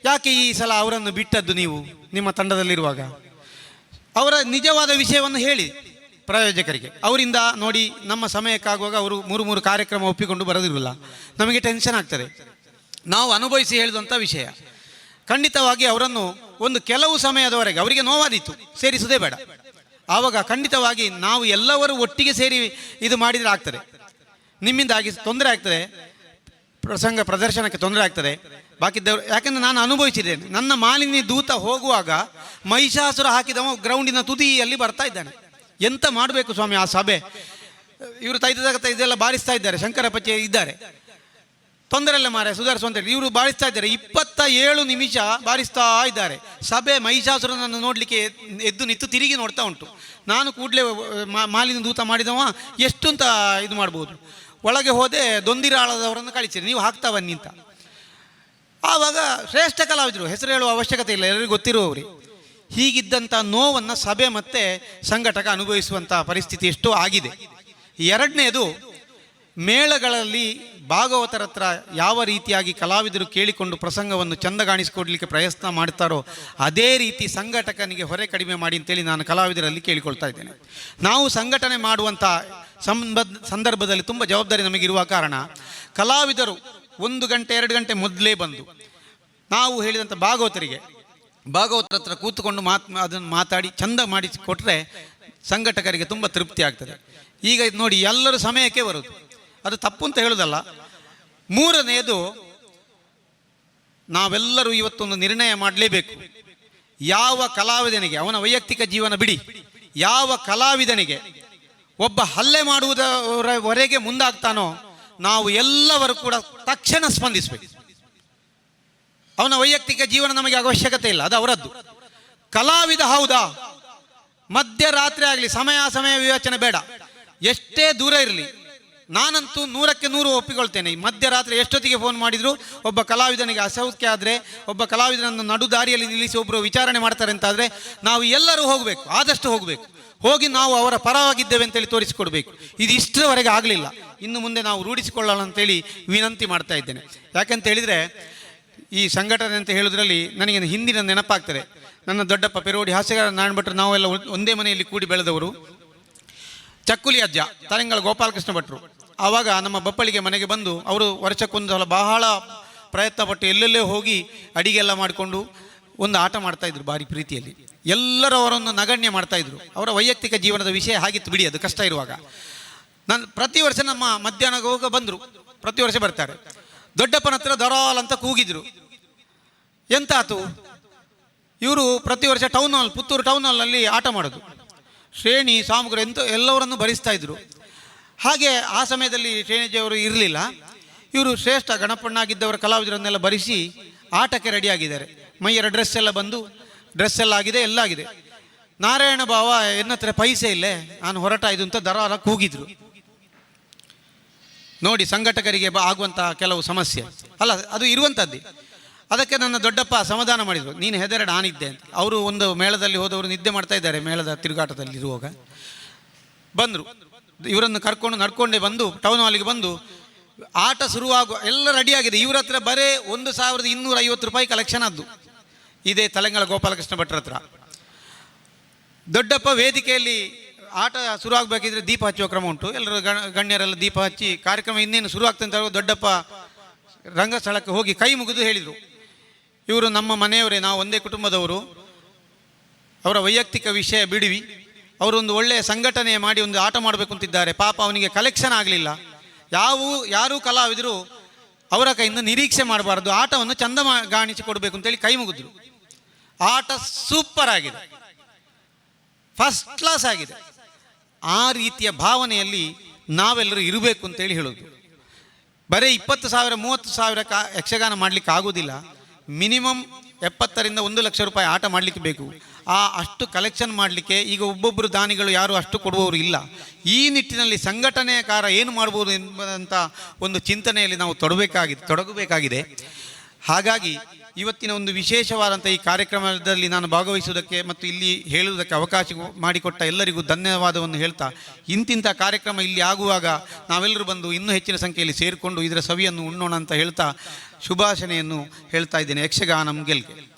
ಯಾಕೆ ಈ ಸಲ ಅವರನ್ನು ಬಿಟ್ಟದ್ದು ನೀವು ನಿಮ್ಮ ತಂಡದಲ್ಲಿರುವಾಗ? ಅವರ ನಿಜವಾದ ವಿಷಯವನ್ನು ಹೇಳಿ ಪ್ರಾಯೋಜಕರಿಗೆ. ಅವರಿಂದ ನೋಡಿ ನಮ್ಮ ಸಮಯಕ್ಕಾಗುವಾಗ ಅವರು 3 ಕಾರ್ಯಕ್ರಮ ಒಪ್ಪಿಕೊಂಡು ಬರೋದಿರಲ್ಲ, ನಮಗೆ ಟೆನ್ಷನ್ ಆಗ್ತದೆ. ನಾವು ಅನುಭವಿಸಿ ಹೇಳಿದಂಥ ವಿಷಯ. ಖಂಡಿತವಾಗಿ ಅವರನ್ನು ಒಂದು ಕೆಲವು ಸಮಯದವರೆಗೆ ಅವರಿಗೆ ನೋವಾದೀತು, ಸೇರಿಸುವುದೇ ಬೇಡ. ಆವಾಗ ಖಂಡಿತವಾಗಿ ನಾವು ಎಲ್ಲರೂ ಒಟ್ಟಿಗೆ ಸೇರಿ ಇದು ಮಾಡಿದರೆ ಆಗ್ತದೆ. ನಿಮ್ಮಿಂದಾಗಿ ತೊಂದರೆ ಆಗ್ತದೆ, ಪ್ರಸಂಗ ಪ್ರದರ್ಶನಕ್ಕೆ ತೊಂದರೆ ಆಗ್ತದೆ. ಬಾಕಿದ್ದವರು, ಯಾಕೆಂದರೆ ನಾನು ಅನುಭವಿಸಿದ್ದೇನೆ. ನನ್ನ ಮಾಲಿನ್ಯ ದೂತ ಹೋಗುವಾಗ ಮಹಿಷಾಸುರ ಹಾಕಿದವ ಗ್ರೌಂಡಿನ ತುದಿಯಲ್ಲಿ ಬರ್ತಾ ಇದ್ದಾನೆ. ಎಂತ ಮಾಡಬೇಕು ಸ್ವಾಮಿ ಆ ಸಭೆ? ಇವರು ಇದೆಲ್ಲ ಬಾರಿಸ್ತಾ ಇದ್ದಾರೆ, ಶಂಕರಪಚ್ಚೆ ಇದ್ದಾರೆ, ತೊಂದರೆ ಇಲ್ಲ ಮಾರೆ ಸುಧಾರಿಸುವಂತ ಇವರು ಬಾರಿಸ್ತಾ ಇದ್ದಾರೆ. 27 ನಿಮಿಷ ಬಾರಿಸ್ತಾ ಇದ್ದಾರೆ. ಸಭೆ ಮಹಿಷಾಸುರನನ್ನು ನೋಡಲಿಕ್ಕೆ ಎದ್ದು ನಿಂತು ತಿರುಗಿ ನೋಡ್ತಾ ಉಂಟು. ನಾನು ಕೂಡಲೇ ಮಾಲಿನ್ಯ ದೂತ ಮಾಡಿದವ ಎಷ್ಟು ಅಂತ ಇದು ಮಾಡ್ಬೋದು. ಒಳಗೆ ಹೋದೆ, ದೊಂದಿರಾಳದವರನ್ನು ಕಳಿಸಿರಿ, ನೀವು ಹಾಕ್ತಾ ಬನ್ನಿ ಅಂತ. ಆವಾಗ ಶ್ರೇಷ್ಠ ಕಲಾವಿದರು, ಹೆಸರು ಹೇಳುವ ಅವಶ್ಯಕತೆ ಇಲ್ಲ, ಎಲ್ಲರಿಗೂ ಗೊತ್ತಿರುವವರೇ. ಹೀಗಿದ್ದಂಥ ನೋವನ್ನು ಸಭೆ ಮತ್ತು ಸಂಘಟಕ ಅನುಭವಿಸುವಂಥ ಪರಿಸ್ಥಿತಿ ಎಷ್ಟೋ ಆಗಿದೆ. ಎರಡನೇದು, ಮೇಳಗಳಲ್ಲಿ ಭಾಗವತರ ಹತ್ರ ಯಾವ ರೀತಿಯಾಗಿ ಕಲಾವಿದರು ಕೇಳಿಕೊಂಡು ಪ್ರಸಂಗವನ್ನು ಚಂದಗಾಣಿಸಿಕೊಡ್ಲಿಕ್ಕೆ ಪ್ರಯತ್ನ ಮಾಡ್ತಾರೋ ಅದೇ ರೀತಿ ಸಂಘಟಕನಿಗೆ ಹೊರೆ ಕಡಿಮೆ ಮಾಡಿ ಅಂತೇಳಿ ನಾನು ಕಲಾವಿದರಲ್ಲಿ ಕೇಳಿಕೊಳ್ತಾ ಇದ್ದೇನೆ. ನಾವು ಸಂಘಟನೆ ಮಾಡುವಂಥ ಸಂದರ್ಭದಲ್ಲಿ ತುಂಬ ಜವಾಬ್ದಾರಿ ನಮಗಿರುವ ಕಾರಣ ಕಲಾವಿದರು 1 ಗಂಟೆ 2 ಗಂಟೆ ಮೊದಲೇ ಬಂದು ನಾವು ಹೇಳಿದಂಥ ಭಾಗವತರ ಹತ್ರ ಕೂತ್ಕೊಂಡು ಅದನ್ನು ಮಾತಾಡಿ ಚಂದ ಮಾಡಿಸಿಕೊಟ್ರೆ ಸಂಘಟಕರಿಗೆ ತುಂಬ ತೃಪ್ತಿ ಆಗ್ತದೆ. ಈಗ ನೋಡಿ, ಎಲ್ಲರೂ ಸಮಯಕ್ಕೆ ಬರೋದು, ಅದು ತಪ್ಪು ಅಂತ ಹೇಳೋದಲ್ಲ. ಮೂರನೆಯದು, ನಾವೆಲ್ಲರೂ ಇವತ್ತೊಂದು ನಿರ್ಣಯ ಮಾಡಲೇಬೇಕು. ಯಾವ ಕಲಾವಿದನಿಗೆ, ಅವನ ವೈಯಕ್ತಿಕ ಜೀವನ ಬಿಡಿ, ಯಾವ ಕಲಾವಿದನಿಗೆ ಒಬ್ಬ ಹಲ್ಲೆ ಮಾಡುವುದವರೆಗೆ ಮುಂದಾಗ್ತಾನೋ ನಾವು ಎಲ್ಲರೂ ಕೂಡ ತಕ್ಷಣ ಸ್ಪಂದಿಸಬೇಕು. ಅವನ ವೈಯಕ್ತಿಕ ಜೀವನ ನಮಗೆ ಅವಶ್ಯಕತೆ ಇಲ್ಲ, ಅದು ಅವರದ್ದು. ಕಲಾವಿದ ಹೌದಾ, ಮಧ್ಯರಾತ್ರಿ ಆಗಲಿ, ಸಮಯ ವಿವೇಚನೆ ಬೇಡ, ಎಷ್ಟೇ ದೂರ ಇರಲಿ. ನಾನಂತೂ 100ಕ್ಕೆ 100 ಒಪ್ಪಿಕೊಳ್ತೇನೆ. ಮಧ್ಯರಾತ್ರಿ ಎಷ್ಟೊತ್ತಿಗೆ ಫೋನ್ ಮಾಡಿದ್ರು, ಒಬ್ಬ ಕಲಾವಿದನಿಗೆ ಅಸೌಖ್ಯ ಆದರೆ, ಒಬ್ಬ ಕಲಾವಿದನನ್ನು ನಡು ದಾರಿಯಲ್ಲಿ ನಿಲ್ಲಿಸಿ ಒಬ್ಬರು ವಿಚಾರಣೆ ಮಾಡ್ತಾರೆ ಅಂತಾದರೆ ನಾವು ಎಲ್ಲರೂ ಹೋಗಬೇಕು, ಆದಷ್ಟು ಹೋಗಬೇಕು. ಹೋಗಿ ನಾವು ಅವರ ಪರವಾಗಿದ್ದೇವೆ ಅಂತೇಳಿ ತೋರಿಸಿಕೊಡ್ಬೇಕು. ಇದು ಇಷ್ಟರವರೆಗೆ ಆಗಲಿಲ್ಲ, ಇನ್ನು ಮುಂದೆ ನಾವು ರೂಢಿಸಿಕೊಳ್ಳೋಣ ಅಂತೇಳಿ ವಿನಂತಿ ಮಾಡ್ತಾ ಇದ್ದೇನೆ. ಯಾಕಂತ ಹೇಳಿದರೆ, ಈ ಸಂಘಟನೆ ಅಂತ ಹೇಳೋದ್ರಲ್ಲಿ ನನಗೆ ಹಿಂದಿನ ನೆನಪಾಗ್ತದೆ. ನನ್ನ ದೊಡ್ಡಪ್ಪ ಪೆರೋಡಿ ಹಾಸ್ಯಗಾರ ನಾರಾಯಣ ನಾವೆಲ್ಲ ಒಂದೇ ಮನೆಯಲ್ಲಿ ಕೂಡಿ ಬೆಳೆದವರು. ಚಕ್ಕುಲಿ ಅಜ್ಜ ತರಂಗಳ ಗೋಪಾಲಕೃಷ್ಣ ಭಟ್ರು ಆವಾಗ ನಮ್ಮ ಬಪ್ಪಳಿಗೆ ಮನೆಗೆ ಬಂದು ಅವರು ವರ್ಷಕ್ಕೊಂದು ಸಲ ಬಹಳ ಪ್ರಯತ್ನ ಪಟ್ಟು ಎಲ್ಲೆಲ್ಲೇ ಹೋಗಿ ಅಡಿಗೆಲ್ಲ ಮಾಡಿಕೊಂಡು ಒಂದು ಆಟ ಮಾಡ್ತಾಯಿದ್ರು ಭಾರಿ ಪ್ರೀತಿಯಲ್ಲಿ. ಎಲ್ಲರೂ ಅವರನ್ನು ನಗಣ್ಯ ಮಾಡ್ತಾಯಿದ್ರು. ಅವರ ವೈಯಕ್ತಿಕ ಜೀವನದ ವಿಷಯ ಹಾಗಿತ್ತು ಬಿಡಿ, ಅದು ಕಷ್ಟ ಇರುವಾಗ. ನಾನು ಪ್ರತಿ ವರ್ಷ ನಮ್ಮ ಮಧ್ಯಾಹ್ನ ಹೋಗ ಬಂದರು, ಪ್ರತಿ ವರ್ಷ ಬರ್ತಾರೆ. ದೊಡ್ಡಪ್ಪನ ಹತ್ರ ದರಾಲ್ ಅಂತ ಕೂಗಿದ್ರು. ಎಂತಾತು, ಇವರು ಪ್ರತಿ ವರ್ಷ ಟೌನ್ ಹಾಲ್, ಪುತ್ತೂರು ಟೌನ್ ಹಾಲ್ನಲ್ಲಿ ಆಟ ಮಾಡೋದು. ಶ್ರೇಣಿ ಸಾಮಗ್ರಿ ಎಲ್ಲವರನ್ನು ಭರಿಸ್ತಾ ಇದ್ರು. ಹಾಗೆ ಆ ಸಮಯದಲ್ಲಿ ಶ್ರೇಣಿಜಿಯವರು ಇರಲಿಲ್ಲ. ಇವರು ಶ್ರೇಷ್ಠ ಗಣಪಣ್ಣಾಗಿದ್ದವರ ಕಲಾವಿದರನ್ನೆಲ್ಲ ಭರಿಸಿ ಆಟಕ್ಕೆ ರೆಡಿಯಾಗಿದ್ದಾರೆ. ಮೈಯರ ಡ್ರೆಸ್ ಎಲ್ಲ ಬಂದು, ಡ್ರೆಸ್ ಎಲ್ಲ ಆಗಿದೆ, ಎಲ್ಲ ಆಗಿದೆ. ನಾರಾಯಣ ಭಾವ ಎನ್ನ ಹತ್ರ ಪೈಸೆ ಇಲ್ಲೇ, ನಾನು ಹೊರಟಾಯ್ದು ಅಂತ ದರಾರ ಕೂಗಿದ್ರು. ನೋಡಿ, ಸಂಘಟಕರಿಗೆ ಆಗುವಂಥ ಕೆಲವು ಸಮಸ್ಯೆ ಅಲ್ಲ, ಅದು ಇರುವಂಥದ್ದೇ. ಅದಕ್ಕೆ ನನ್ನ ದೊಡ್ಡಪ್ಪ ಸಮಾಧಾನ ಮಾಡಿದರು, ನೀನು ಹೆದರ ನಾನಿದ್ದೆ ಅಂತ. ಅವರು ಒಂದು ಮೇಳದಲ್ಲಿ ಹೋದವರು ನಿದ್ದೆ ಮಾಡ್ತಾ ಇದ್ದಾರೆ, ಮೇಳದ ತಿರುಗಾಟದಲ್ಲಿರುವಾಗ ಬಂದರು. ಇವರನ್ನು ಕರ್ಕೊಂಡು ನಡ್ಕೊಂಡೇ ಬಂದು ಟೌನ್ ಹಾಲಿಗೆ ಬಂದು ಆಟ ಶುರುವಾಗುವ ಎಲ್ಲ ರೆಡಿಯಾಗಿದೆ. ಇವರ ಹತ್ರ ಬರೇ 1250 ರೂಪಾಯಿ ಕಲೆಕ್ಷನ್ ಆದ್ದು. ಇದೇ ತಲೆಂಗಳ ಗೋಪಾಲಕೃಷ್ಣ ಭಟ್ರ ಹತ್ರ. ದೊಡ್ಡಪ್ಪ ವೇದಿಕೆಯಲ್ಲಿ ಆಟ ಶುರುವಾಗಬೇಕಿದ್ರೆ ದೀಪ ಹಚ್ಚುವ ಕ್ರಮ ಉಂಟು. ಎಲ್ಲರೂ ಗಣ್ಯರೆಲ್ಲ ದೀಪ ಹಚ್ಚಿ ಕಾರ್ಯಕ್ರಮ ಇನ್ನೇನು ಶುರು ಆಗ್ತಂತ ದೊಡ್ಡಪ್ಪ ರಂಗಸ್ಥಳಕ್ಕೆ ಹೋಗಿ ಕೈ ಮುಗಿದು ಹೇಳಿದರು, ಇವರು ನಮ್ಮ ಮನೆಯವರೇ, ನಾವು ಒಂದೇ ಕುಟುಂಬದವರು, ಅವರ ವೈಯಕ್ತಿಕ ವಿಷಯ ಬಿಡಿವಿ, ಅವರೊಂದು ಒಳ್ಳೆಯ ಸಂಘಟನೆ ಮಾಡಿ ಒಂದು ಆಟ ಮಾಡಬೇಕು ಅಂತಿದ್ದಾರೆ. ಪಾಪ ಅವನಿಗೆ ಕಲೆಕ್ಷನ್ ಆಗಲಿಲ್ಲ. ಯಾರೂ ಕಲಾವಿದರು ಅವರ ಕೈಯಿಂದ ನಿರೀಕ್ಷೆ ಮಾಡಬಾರ್ದು, ಆಟವನ್ನು ಚಂದ ಗಾಣಿಸಿ ಕೊಡಬೇಕು ಅಂತೇಳಿ ಕೈ ಮುಗಿದ್ರು. ಆಟ ಸೂಪರ್ ಆಗಿದೆ, ಫಸ್ಟ್ ಕ್ಲಾಸ್ ಆಗಿದೆ. ಆ ರೀತಿಯ ಭಾವನೆಯಲ್ಲಿ ನಾವೆಲ್ಲರೂ ಇರಬೇಕು ಅಂತೇಳಿ ಹೇಳೋದು. ಬರೀ 20,000 30,000 ಯಕ್ಷಗಾನ ಮಾಡಲಿಕ್ಕೆ ಆಗೋದಿಲ್ಲ. ಮಿನಿಮಮ್ 70ರಿಂದ 1 ಲಕ್ಷ ರೂಪಾಯಿ ಆಟ ಮಾಡಲಿಕ್ಕೆ ಬೇಕು. ಅಷ್ಟು ಕಲೆಕ್ಷನ್ ಮಾಡಲಿಕ್ಕೆ ಈಗ ಒಬ್ಬೊಬ್ಬರು ದಾನಿಗಳು ಯಾರು ಅಷ್ಟು ಕೊಡುವವರು ಇಲ್ಲ. ಈ ನಿಟ್ಟಿನಲ್ಲಿ ಸಂಘಟನೆಕಾರ ಏನು ಮಾಡ್ಬೋದು ಎಂಬಂಥ ಒಂದು ಚಿಂತನೆಯಲ್ಲಿ ನಾವು ತೊಡಗಬೇಕಾಗಿದೆ. ಹಾಗಾಗಿ ಇವತ್ತಿನ ಒಂದು ವಿಶೇಷವಾದಂಥ ಈ ಕಾರ್ಯಕ್ರಮದಲ್ಲಿ ನಾನು ಭಾಗವಹಿಸುವುದಕ್ಕೆ ಮತ್ತು ಇಲ್ಲಿ ಹೇಳುವುದಕ್ಕೆ ಅವಕಾಶ ಮಾಡಿಕೊಟ್ಟ ಎಲ್ಲರಿಗೂ ಧನ್ಯವಾದವನ್ನು ಹೇಳ್ತಾ, ಇಂತಿಂಥ ಕಾರ್ಯಕ್ರಮ ಇಲ್ಲಿ ಆಗುವಾಗ ನಾವೆಲ್ಲರೂ ಬಂದು ಇನ್ನೂ ಹೆಚ್ಚಿನ ಸಂಖ್ಯೆಯಲ್ಲಿ ಸೇರಿಕೊಂಡು ಇದರ ಸವಿಯನ್ನು ಉಣ್ಣೋಣ ಅಂತ ಹೇಳ್ತಾ ಶುಭಾಶನೆಯನ್ನು ಹೇಳ್ತಾ ಇದ್ದೇನೆ. ಯಕ್ಷಗಾನಂ ಗೆಲ್ಗೆ.